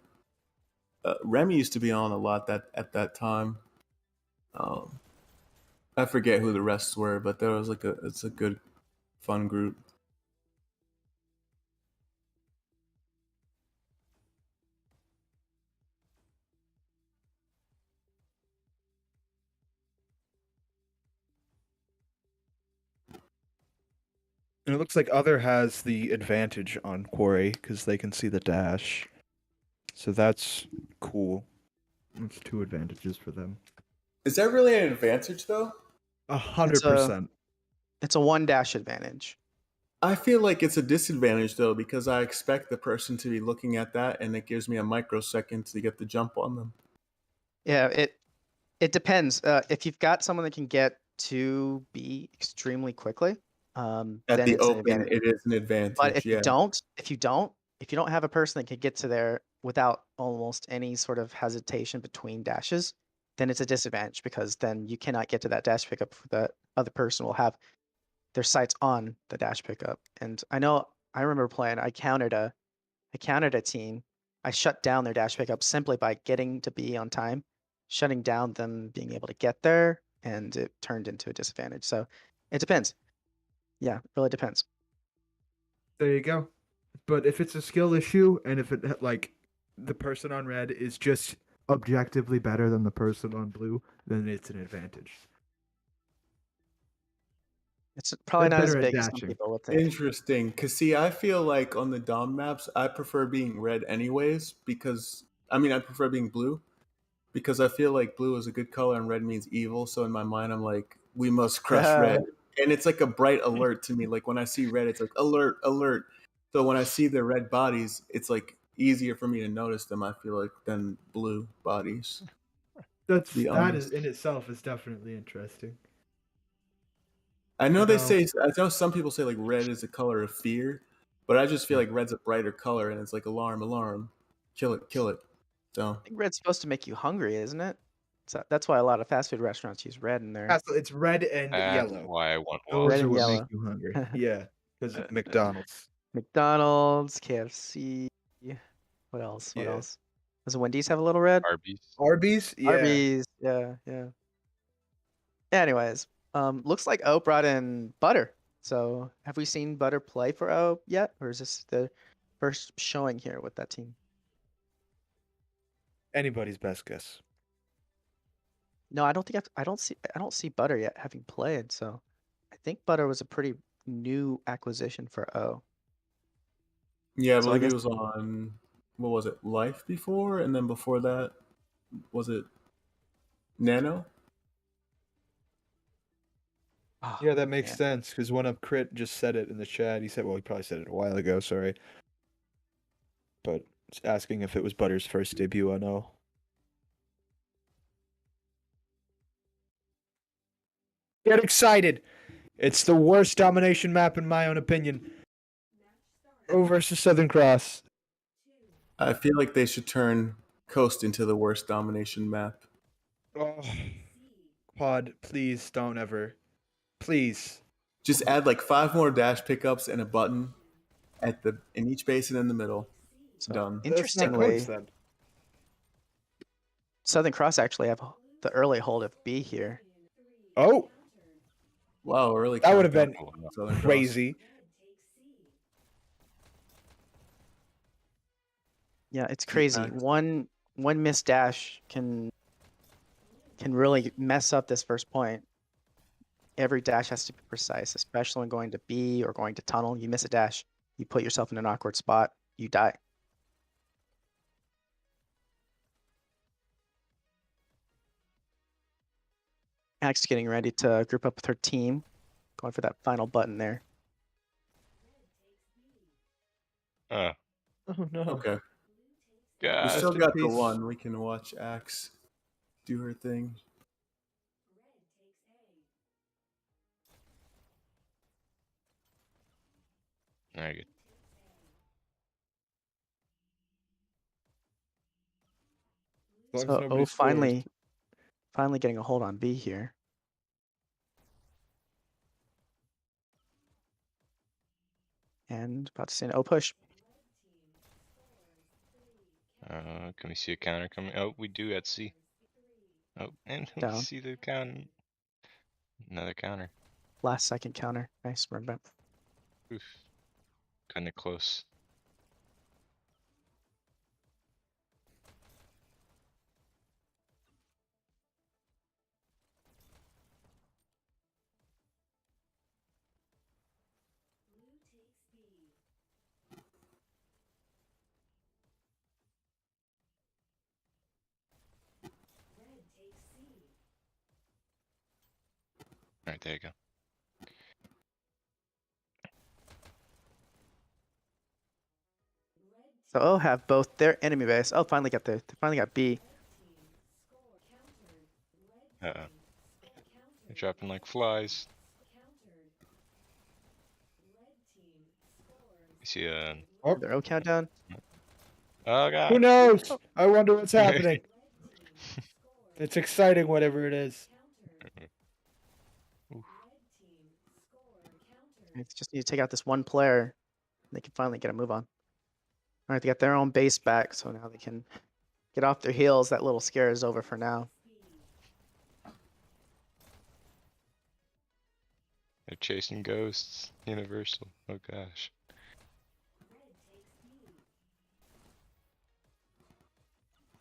Remy used to be on a lot at that time. I forget who the rest were, but there was like it's a good, fun group. And it looks like Other has the advantage on Quarry because they can see the dash. So that's cool. That's 2 advantages for them. Is that really an advantage though? 100%. It's a 1 dash advantage. I feel like it's a disadvantage though because I expect the person to be looking at that, and it gives me a microsecond to get the jump on them. Yeah, it depends. If you've got someone that can get to B extremely quickly, At then the it's an open, advantage. it is an advantage. But if yeah. you don't have a person that can get to there without almost any sort of hesitation between dashes, then it's a disadvantage because then you cannot get to that dash pickup. The other person will have their sights on the dash pickup. And I remember playing. I countered a team. I shut down their dash pickup simply by getting to B on time, shutting down them being able to get there, and it turned into a disadvantage. So it depends. Yeah, it really depends. There you go. But if it's a skill issue and if it like the person on red is just objectively better than the person on blue, then it's an advantage. It's probably They're not as better at big as some Mm-hmm. dashing. people would think. Interesting. Because, see, I feel like on the Dom maps, I prefer being red anyways because, I mean, I prefer being blue because I feel like blue is a good color and red means evil. So in my mind, I'm like, we must crush red, and it's like a bright alert to me. Like when I see red, it's like alert, alert. So when I see the red bodies, it's like easier for me to notice them. I feel like than blue bodies. That Be is honest. in itself is definitely interesting. I know You they know. say. I know some people say like red is a color of fear, but I just feel like red's a brighter color, and it's like alarm, alarm, kill it, kill it. So I think red's supposed to make you hungry, isn't it? So that's why a lot of fast food restaurants use red in there. It's red and That's yellow. why I want Those Red are and what waffles. make yellow. you hungry. Yeah, because of McDonald's. McDonald's, KFC. What else? What Yeah. else? Does Wendy's have a little red? Arby's. Arby's, yeah. Arby's. Yeah, yeah. Anyways, looks like O brought in Butter. So have we seen Butter play for O yet, or is this the first showing here with that team? Anybody's best guess. No, I don't think I don't see Butter yet having played. So I think Butter was a pretty new acquisition for O. yeah, I So I believe he guess- was on what was it, Life before, and then before that, was it Nano? Oh, Yeah, that makes man. sense because one up Crit just said it in the chat. He said, well, he probably said it a while ago, sorry. But it's asking if it was Butter's first debut on O. Get excited! It's the worst domination map in my own opinion. O versus Southern Cross. I feel like they should turn Coast into the worst domination map. Oh, Quad, please don't ever. Please. Just add like 5 more dash pickups and a button in each basin in the middle. So Done. That's not interestingly, close, then. Southern Cross actually have the early hold of B here. Oh, Wow, early. that would have been countdown. Southern Cross. crazy. Yeah, it's crazy. Impact. One missed dash can really mess up this first point. Every dash has to be precise, especially when going to B or going to tunnel. You miss a dash, you put yourself in an awkward spot, you die. Axe getting ready to group up with her team, going for that final button there. Oh, Oh no. Okay. We God. still in got the peace. one. We can watch Axe do her thing. Very good. As long as So nobody oh, scores. finally getting a hold on B here. And about to see an O push. Can we see a counter coming? Oh, we do at C. Oh, and we Down. see the counter. Another counter. Last second counter. Nice run back. Oof. Kinda close. Alright, there you go. So O have both their enemy base. Oh, finally got B. Uh-oh. They're dropping like flies. You see Their O countdown. oh god. Who knows? I wonder what's happening. It's exciting, whatever it is. It's just need to take out this one player. They can finally get a move on. All right, they got their own base back, so now they can get off their heels. That little scare is over for now. They're chasing ghosts. Universal. Oh gosh.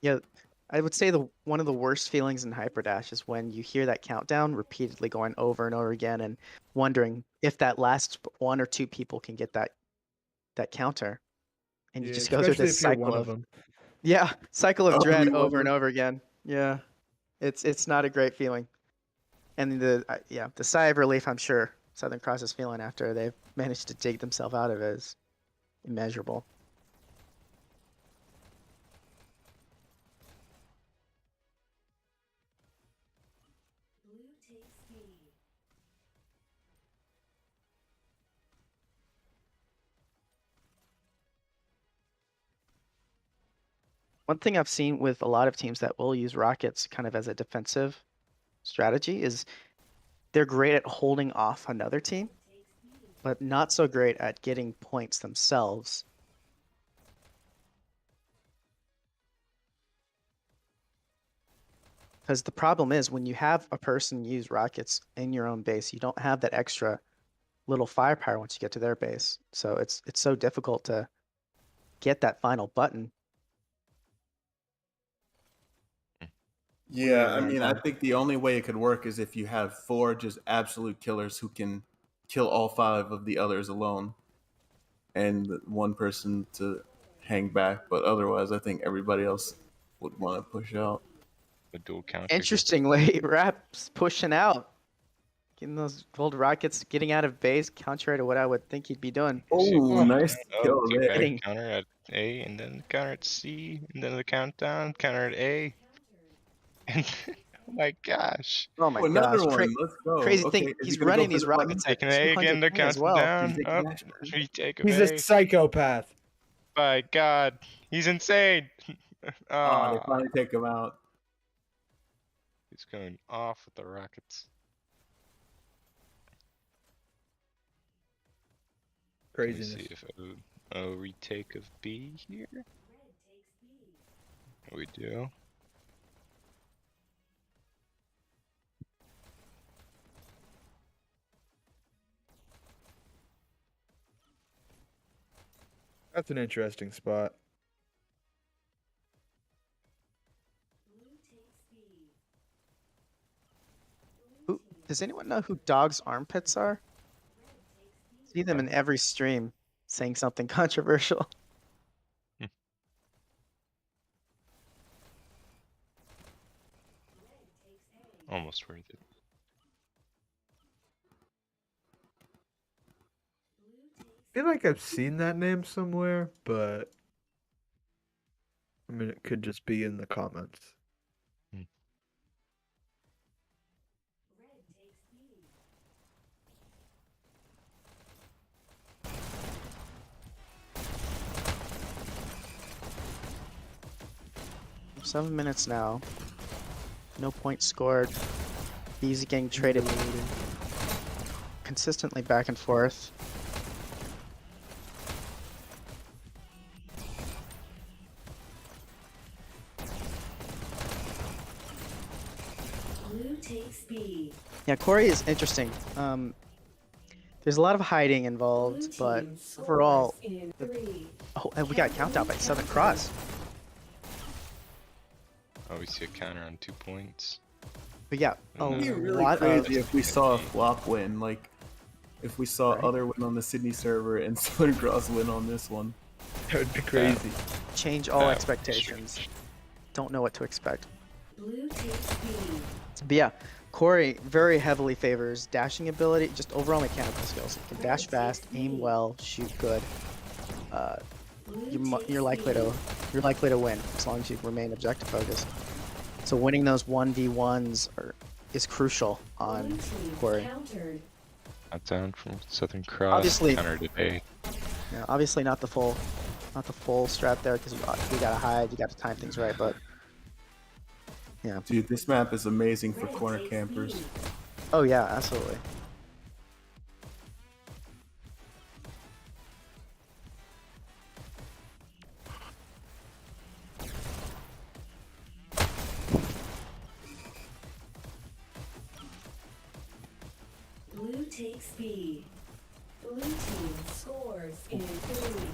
Yeah, I would say one of the worst feelings in Hyperdash is when you hear that countdown repeatedly going over and over again and wondering if that last one or two people can get that counter. And you Yeah, just go through especially this if you're cycle one of them. yeah, cycle of Oh, dread we won over and them. over again. Yeah, it's not a great feeling. And the the sigh of relief I'm sure Southern Cross is feeling after they've managed to dig themselves out of it is immeasurable. Blue takes B. One thing I've seen with a lot of teams that will use rockets kind of as a defensive strategy is they're great at holding off another team, but not so great at getting points themselves. Because the problem is when you have a person use rockets in your own base, you don't have that extra little firepower once you get to their base. So it's so difficult to get that final button. Yeah, I Right mean, I now. think the only way it could work is if you have 4 just absolute killers who can kill all 5 of the others alone, and one person to hang back. But otherwise, I think everybody else would want to push out. The dual counter. here. Interestingly, Rap's pushing out. Getting those gold rockets, getting out of base, contrary to what I would think he'd be doing. Oh, nice kill Oh, there. Hitting. counter at A, and then counter at C, and then the countdown, counter at A. And oh my gosh. Oh my Oh, another gosh. one. Let's go. Crazy Okay, thing, is he he's gonna go running for these the button? rockets at Taking A again, 200 the ping as well. countdown. He's taking Up, dash. retake of He's A. a psychopath. My God, he's insane. Oh, they Ah, finally take him out. he's going off with the rockets. Let me Craziness. see if a retake of B here. We do. That's an interesting spot. Does anyone know who dogs' armpits are? See them in every stream saying something controversial. Almost worth it. I feel like I've seen that name somewhere, but I mean, it could just be in the comments. For 7 minutes now. No points scored. Easy getting traded consistently back and forth. Blue takes B. Yeah, Corey is interesting. There's a lot of hiding Blue involved, but team scores overall, in 3. oh, and we got counted out by Southern Cross. Oh, we see a counter on 2 points. But yeah, a It'd be really lot of crazy if we saw a flop win, like if we saw Right. other win on the Sydney server and Southern Cross win on this one. That would be crazy. change all That would be expectations. strange. Don't know what to expect. Blue takes B. But yeah, Corey very heavily favors dashing ability, just overall mechanical skills. You can dash fast, aim well, shoot good. Blue takes You're likely B. to win as long as you remain objective focused. So winning those 1v1s is crucial on Blue team Corey. countered. Countdown from Southern Cross. Obviously- Counter to A. Yeah, obviously not the full strat there because we gotta hide, you gotta time things right. But yeah, Dude, this map is amazing for Red corner takes campers. B. oh yeah, absolutely. Blue takes B. Blue team scores in 3.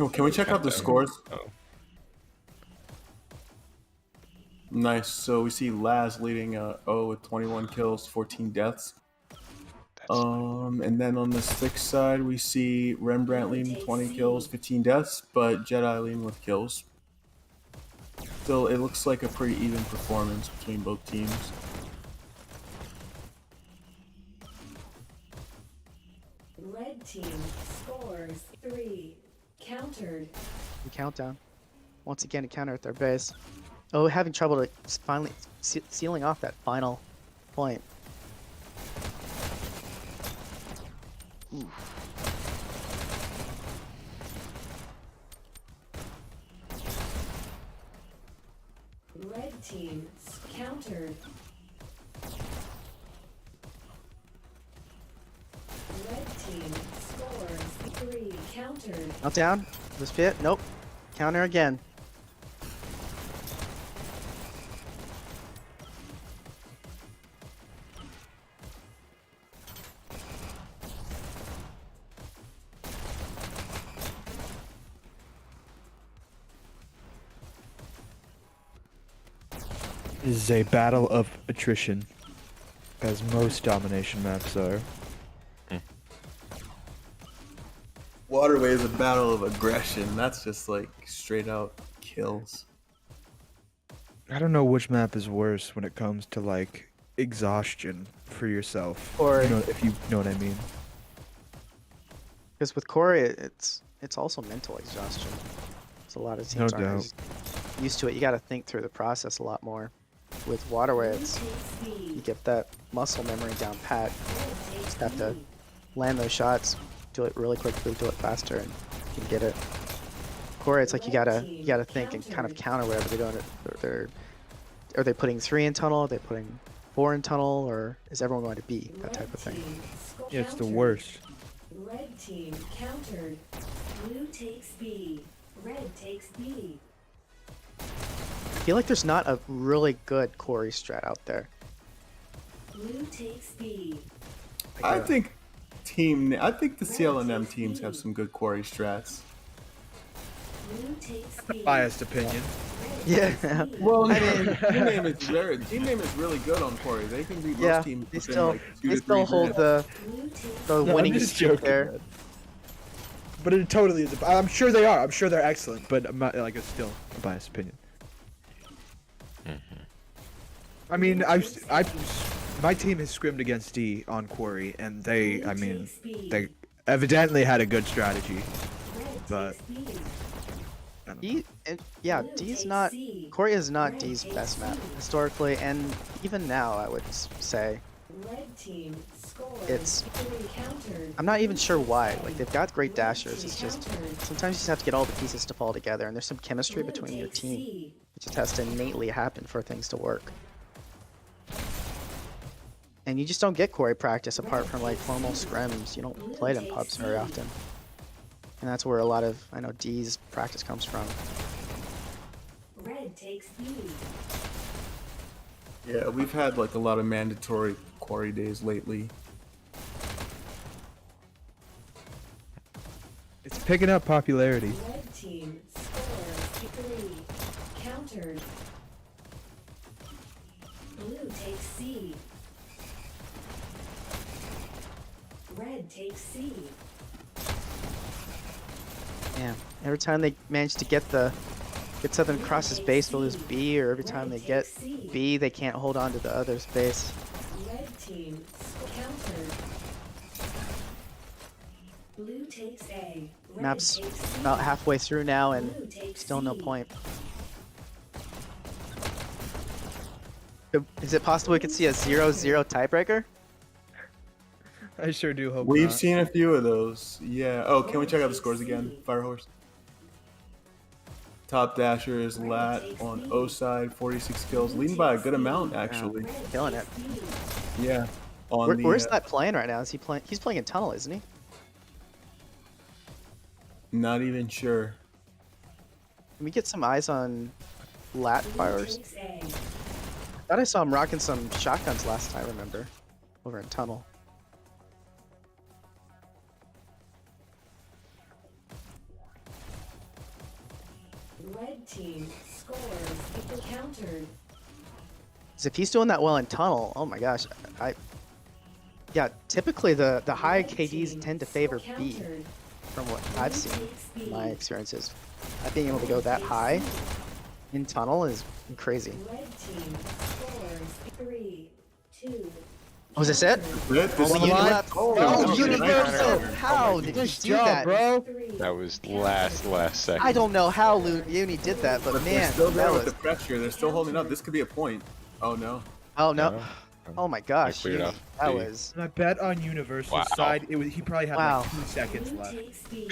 Oh, can we check out the scores? Oh, Nice. So we see Laz leading O with 21 kills, 14 deaths. that's And then on the STHX side, we see Rembrandt leading 20 kills, 15 deaths, but Jedi leading with kills. still, it looks like a pretty even performance between both teams. Red team scores 3. Countered. The countdown. Once again, to counter at their base. Oh, having trouble to finally sealing off that final point. Ooh. Red team countered. Red team scores 3. Countered. Countdown. This fit. Nope. Counter again. This is a battle of attrition, as most domination maps are. Waterway is a battle of aggression. That's just like straight out kills. I don't know which map is worse when it comes to like exhaustion for yourself. Or- you know, if you know what I mean. Because with Corey, it's also mental exhaustion. It's a lot of teams No aren't doubt. as used to it. You got to think through the process a lot more. With Waterway, Blue it's takes you B. get that muscle memory down pat. Red takes Just have to B. land those shots, do it really quickly, do it faster, and you can get it. Corey, it's like you gotta think and kind of counter whatever they're doing. Are they putting 3 in tunnel? Are they putting 4 in tunnel? Or is everyone going to B? That type of thing. Yeah, it's the Countered. worst. Red team countered. Blue takes B. Red takes B. I feel like there's not a really good Corey strat out there. Blue takes B. I think the CLNM teams have some good quarry strats. Blue takes B. Biased opinion. Red Yeah. takes B. Well, I mean, team name is really good on quarry. They can beat Yeah, most teams. they within, still like, 2 they to still 3 hold minutes. the Blue takes the No, winning I'm just streak joking, there. man. But it totally is. I'm sure they are. I'm sure they're excellent. But I'm not, like, it's still a biased opinion. I mean, my team has scrimmed against D on Quarry, and they, I mean, they evidently had a good strategy. Red but- takes B. I don't know. Yeah, Blue D's takes not. C. Corey is not Red D's takes best map C. historically, and even now, I would say Red team scores It's- 3. Countered. I'm not even Blue sure takes why. A. Like they've got great Red dashers. team It's just countered. sometimes you just have to get all the pieces to fall together, and there's some chemistry Blue between your takes team. C. It just has to innately happen for things to work. And you just don't get Corey practice apart from like formal scrims. You don't play it in pubs very often. And that's where a lot of, I know, D's practice comes from. Red takes B. Yeah, we've had like a lot of mandatory quarry days lately. It's picking up popularity. Red team scores 3. Countered. Blue takes C. Red takes C. Yeah. Every time they manage to get Southern Cross's base, they'll lose B, or every time they get B, they can't hold on to the other's base. Red team countered. Blue takes A. Red Map's takes C. about halfway through now, and Blue takes still no C. point. Is it possible we could see a 0-0 tiebreaker? I sure do hope We've not. seen a few of those. Yeah. Oh, can we check out the scores again? FireHorse. Top dasher is Lat on O side, 46 kills, leading by a good amount actually. Red Killing it. takes B. Yeah. On Where's that playing right now? Is he playing? He's playing in tunnel, isn't he? Not even sure. Can we get some eyes on Lat Blue fires? takes A. I thought I saw him rocking some shotguns last time, I remember. Over in tunnel. Red team scores countered. 'Cause if he's doing that well in tunnel, oh my gosh, yeah, typically the high Red KDs team tend to favor B countered. from what Blue I've seen takes B. in my experiences. Being able to go that high in tunnel is crazy. Red team scores 3, 2. Oh, is this it? Good. This Only is Uni live. left. Oh, Oh, no, Universal! nice. How did you Nice do job, that? bro. That was last second. I don't know how Uni did that, but But they're man, still there that with was. the pressure. They're still holding up. This could be a point. Oh no. Oh no! No. Oh my gosh, cleared Uni, off that B. was. And I bet on Universal's Wow. side, he probably had Wow. like 2 seconds Blue left. takes B.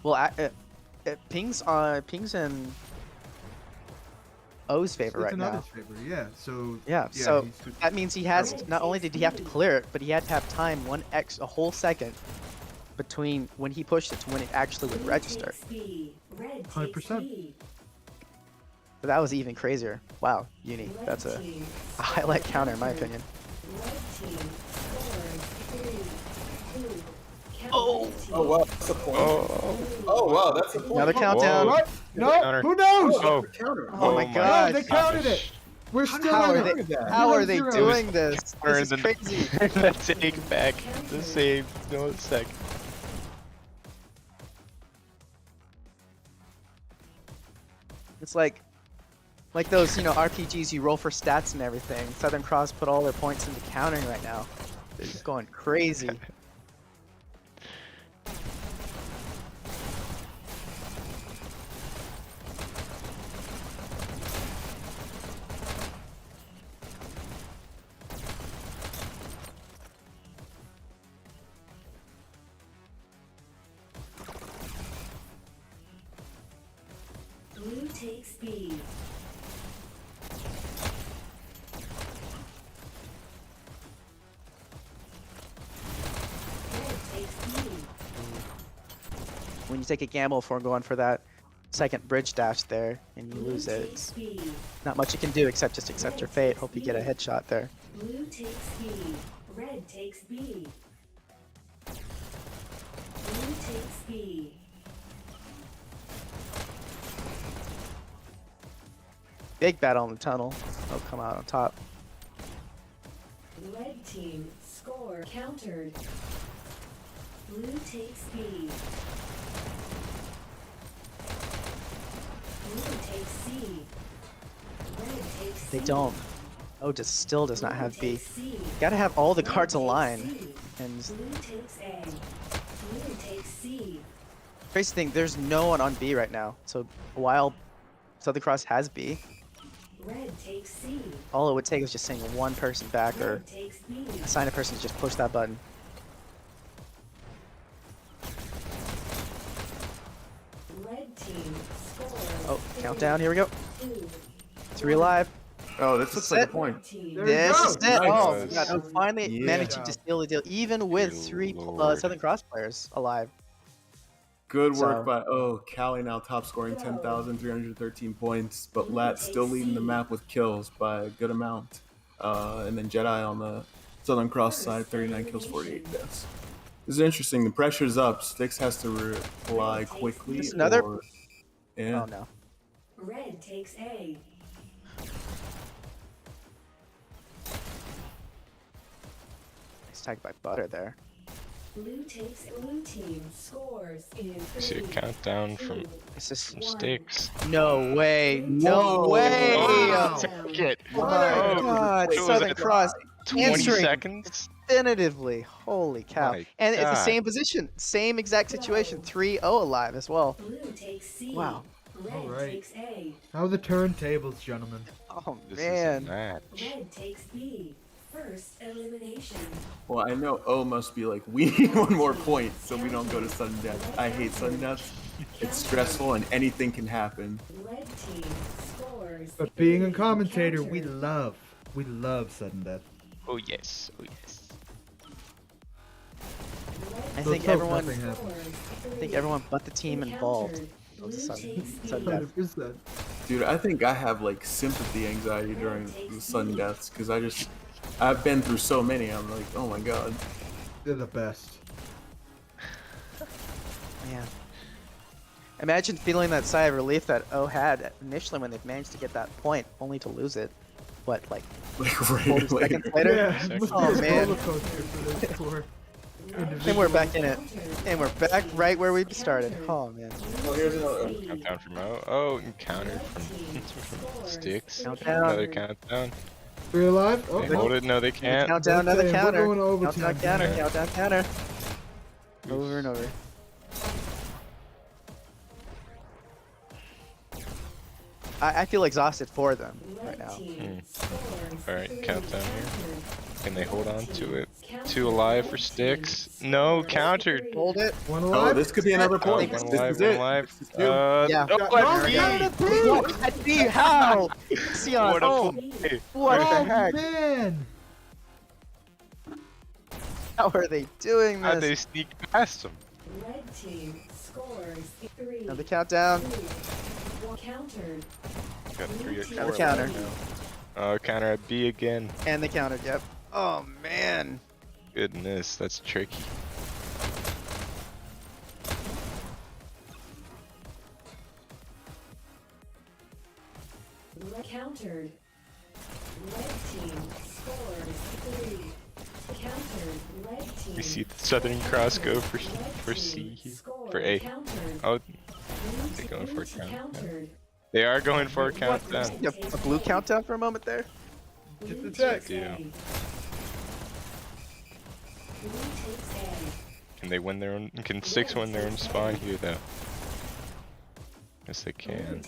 Well, Ping's in O's favor It's right in now. others' favor, yeah. So Yeah, so he's- that means he has. Not only did he have to clear it, but he had to have time a whole second between when he pushed it to when it actually would Blue register. takes B. Red 100%. takes B. So that was even crazier. Wow, Uni, Red that's a team highlight counter in my opinion. Red team scores 3, 2. Oh. Oh wow, that's a point. Oh. Oh wow, that's a point. Another countdown. What? No, Counter. who knows? Oh. That's a counter. Oh my No, gosh. they counted it. We're still How in are it. they? How are they 0-0. doing this? Counter This is and then- crazy. the take back the same millisecond. It's like those, RPGs you roll for stats and everything. Southern Cross put all their points into countering right now. They're just going crazy. Blue takes B. Red takes B. When you take a gamble for going for that second bridge dash there and you Blue lose it, takes it's B. not much you can do except just accept your fate. Hope you get a headshot there. Blue takes B. Red takes B. Blue takes B. Big battle in the tunnel. Oh, come out on top. Red team score countered. Blue takes B. Blue takes C. Red takes They C. don't. Oh, just still does not Blue have B. takes C. Gotta have all the Red cards takes aligned. C. And Blue takes A. Blue takes C. crazy thing, there's no one on B right now. So while Southern Cross has B, Red takes C. all it would take is just sending one person back or Red takes B. assign a person to just push that button. Red team scores. Oh, countdown, here we go. 2. 3 alive. Oh, this looks like a Set. point. Red team. There you This go. is it. Nice. Oh, God, I'm finally Yeah. managing to steal the deal, even with Good 3 lord. Southern Cross players alive. Good work So- by Cali now top scoring 10,313 points, but Lat still leading the map with kills by a good amount. And then Jedi on the Southern Cross side, 39 kills, 48 deaths. This is interesting. The pressure's up. STHX has to reply quickly. Just another- or- Yeah. Oh no. Red takes A. Nice tag by Butter there. Blue team scores in I see a 3, countdown from 2, It's just Sticks. no way. No Whoa. way. Wow. Take it. Oh my Oh, God, what was Southern it? Cross 20 answering seconds? definitively. Holy cow. My And it's the God. same position, same exact situation. 3-0 alive as well. Blue takes C. Wow. Red Alright. takes A. Now the turntables, gentlemen. Oh This man. is a match. Red takes B. First elimination. Well, I know O must be like, we need one more point so we don't go to sudden death. I hate sudden death. It's stressful and anything can happen. Red team scores. But being a in commentator, counter. we love sudden death. Oh yes, oh yes. I So think hope everyone nothing happens. I think everyone but the team involved. Blue Sudden- takes B. sudden death. 100%. Dude, I think I have like sympathy anxiety during the sudden deaths because I've been through so many. I'm like, oh my god. They're the best. Man. Imagine feeling that sigh of relief that O had initially when they managed to get that point, only to lose it. What, like Like 40 right later. seconds later? Yeah, it must Oh, be a man. roller coaster for those poor. And we're back in it. And we're back right where we started. Oh man. Oh, here's another. Countdown from O. Oh, encountered from Sticks. Countdown. Another countdown. 3 alive? Oh, They hold it? No, they can't. Countdown, another Okay, we're counter. going to overtime. Countdown, counter, Yeah. countdown, counter. Over and over. I feel exhausted for them right now. Alright, countdown here. Can they hold on to it? 2 alive for Sticks. No, countered. Hold it. 1 Oh, alive? this could be another Oh, point. one This alive, is one it. alive. This is you. Yeah. Oh, No, let's counter see. B! What? B, how? Sion, What a oh, play. what the Oh, heck? man! How are they doing How'd they this? sneak past him? Red team scores 3. Another countdown. Countered. Got 3 or 4 Another counter. alive now. Oh, counter at B again. And they countered, yep. Oh man. Goodness, that's tricky. Countered. Red team scores 3. Countered. Red team. We see the Southern Cross go for C here. For A. Oh, they're going for a countdown. They are going for a countdown. A blue countdown for a moment there. Get the text. Yeah. Can they win their own? Can Sticks win their own spawn here though? Yes, they can.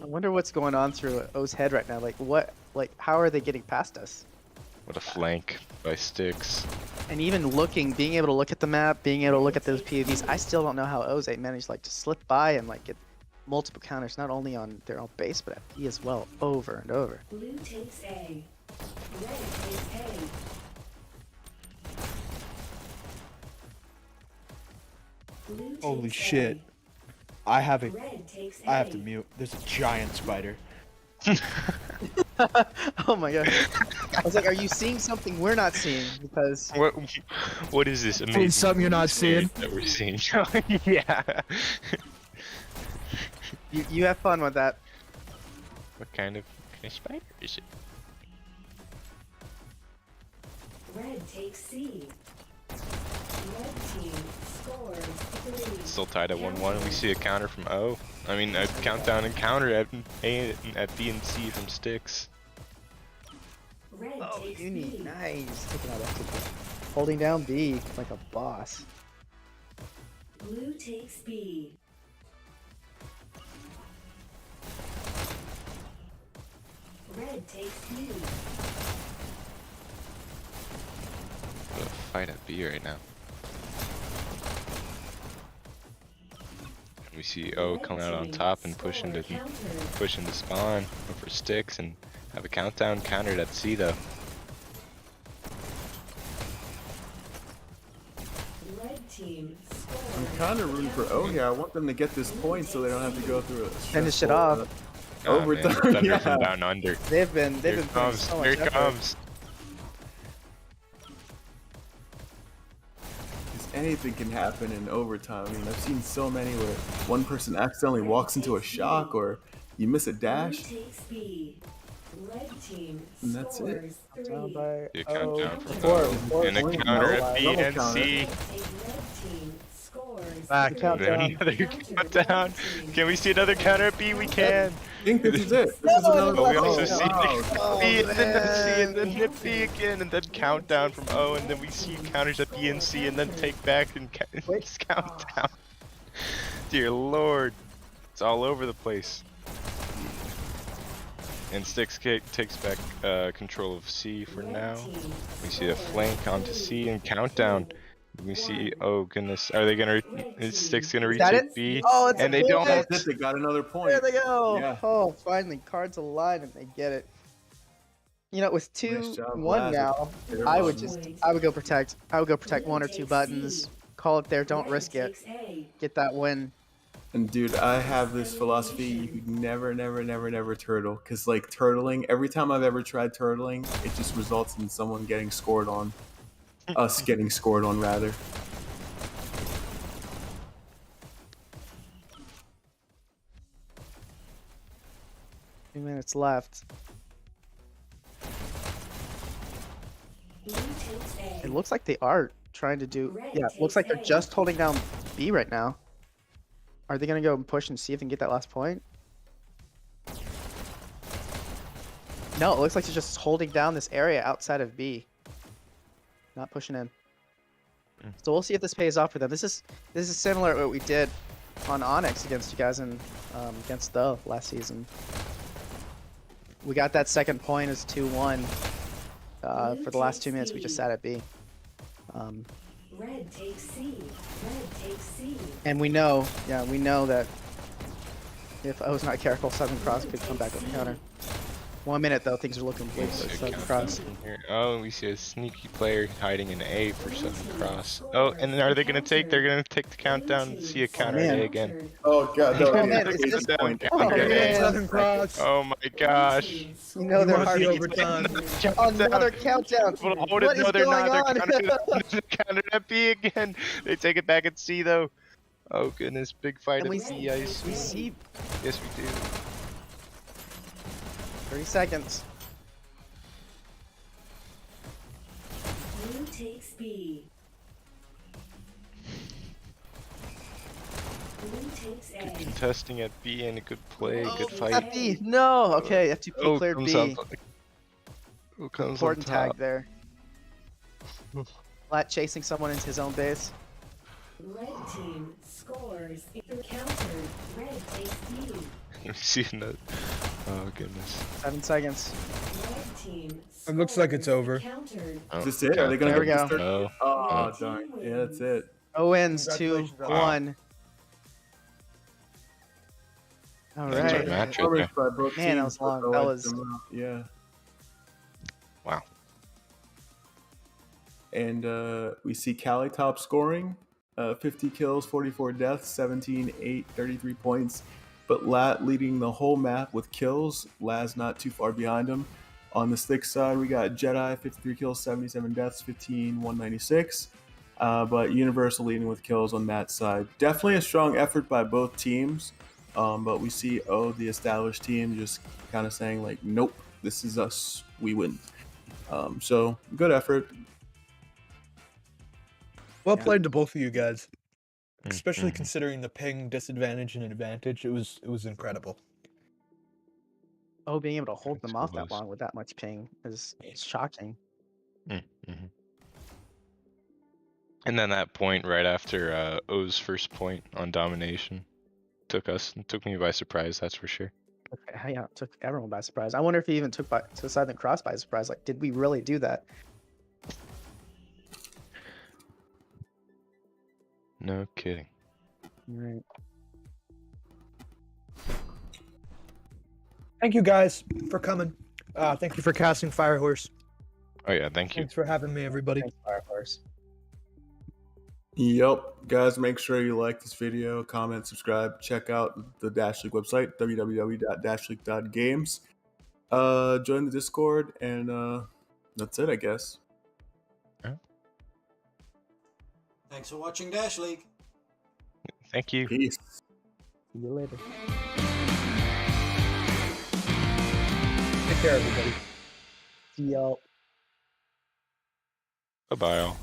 I wonder what's going on through O's head right now. Like what? Like how are they getting past us? What a flank by Sticks. And even looking, being able to look at the map, being able to look at those POVs, I still don't know how O's managed like to slip by and like get multiple counters, not only on their own base but at B as well, over and over. Blue takes A. Red takes A. Blue Holy takes shit. A. I have Red takes A. I have to mute. There's a giant spider. Oh my god. I was like, are you seeing something we're not seeing? Because What is this amazing something you're not seeing? that we're seeing? Yeah. you have fun with that. What kind of spider is it? Red takes C. Red team scores 3. Still tied at 1-1. We see a counter from O. I mean, a countdown and counter at A, at B and C from Sticks. Red Oh, takes Uni, B. nice. Taking out that. Holding down B like a boss. Blue takes B. Red takes B. What a fight at B right now. We see O coming out on top and push into spawn go for Sticks and have a countdown countered at C though. Red team I'm scores. kind of rooting for O here. I want them to get this point so they don't have to go through a Finish it stressful, off. Oh, overtime. man, Thunder Yeah. from down under. They've been Here putting it comes. so much Here it effort. comes. Because anything can happen in overtime. I mean, I've seen so many where one person accidentally walks into a shock or you miss a Blue dash. takes B. Red team And that's it. scores Down 3. by You O. count down from Four, O. four, And a four, counter no, at B double and counter. C. Red team scores Back. 3. Countdown. Another countdown. Can we see another counter at B? We can. I think this is it. This is No, another But we Oh, also see wow. Oh, B and then C and man. then hit B again and then countdown from O and then we see counters at B and C and then take back and countdown. Dear Lord, it's all over the place. And Sticks takes back control of C for now. We see a flank onto C and countdown. We see, oh goodness, are they gonna? Is Sticks gonna Is that retake it? B? Oh, it's And a they don't. bullet. That's it. They got another point. There they go. Yeah. Oh, finally, cards aligned and they get it. You know, with Nice job, 2-1 Lazarus. now, There I it would was. just, I would go protect. I would go protect 1 or 2 buttons. Call it there. Don't risk it. Get that win. And dude, I have this philosophy: you never, never, never, never turtle. Cause like turtling, every time I've ever tried turtling, it just results in someone getting scored on. Us getting scored on, rather. 2 minutes left. Blue takes A. It looks like they are trying to do. Red Yeah, looks like they're takes A. just holding down B right now. Are they gonna go and push and see if they can get that last point? No, it looks like they're just holding down this area outside of B. Not pushing in. So we'll see if this pays off for them. This is similar to what we did on Onyx against you guys in against the last season. We got that second point as 2-1. For the last 2 minutes, we just sat at B. Red takes C. Red takes C. And we know that if I was not careful, Southern Cross could come back with a counter. 1 minute though, things are looking bleak for Southern Cross. Here. Oh, we see a sneaky player hiding in A for Southern Cross. Oh, and then are they gonna take? They're gonna take the countdown and see a counter man. A again. Oh god, Oh, no, man, yeah, is this- point. Oh, man. Southern Cross. Oh my gosh. You know they're want hard the to overtime. Another countdown. Well, hold What it. is No, they're going not. on? They're countered at B again. They take it back at C though. Oh goodness, big fight And at C. I see. we see Yes, we do. 30 seconds. Blue takes B. Blue takes A. Contesting at B and a good play, good fight. FB, no. Okay, FTP Oh, cleared comes B. up. Who comes on Important top? tag there. Flat chasing someone into his own base. Red team scores. Countered. Red takes B. Let me see another. Oh goodness. 7 seconds. Red team It looks like it's scores. over. Countered. Oh, Is this it? Are they gonna There we get go. this third? No. Oh Red darn. team Yeah, that's it. O wins Congratulations, 2-1. All That's our right. match right there. By both Man, that teams, was long. but That I was- liked them out. Yeah. Wow. And we see Cali top scoring, 50 kills, 44 deaths, 17, 8, 33 points. But Lat leading the whole map with kills. Laz not too far behind him. On the stick side, we got Jedi, 53 kills, 77 deaths, 15, 196. But Universal leading with kills on that side. Definitely a strong effort by both teams. But we see the established team just kind of saying like, nope, this is us, we win. So good effort. Well played to both of you guys, especially Mhm. considering the ping disadvantage and advantage. It was incredible. Oh, being able to hold them That's off that close. long with that much ping is shocking. Mhm. And then that point right after O's first point on domination took me by surprise. That's for sure. Okay, yeah, it took everyone by surprise. I wonder if he even took Southern Cross by surprise. Like, did we really do that? No kidding. Right. Thank you guys for coming. Thank you for casting FireHorse. Oh yeah, thank you. Thanks for having me, everybody. Thanks, FireHorse. Yep, guys, make sure you like this video, comment, subscribe, check out the Dash League website, www.dashleague.games. Join the Discord, and that's it, I guess. Thanks for watching Dash League. Thank you. Peace. See you later. Take care, everybody. See y'all. Bye bye all.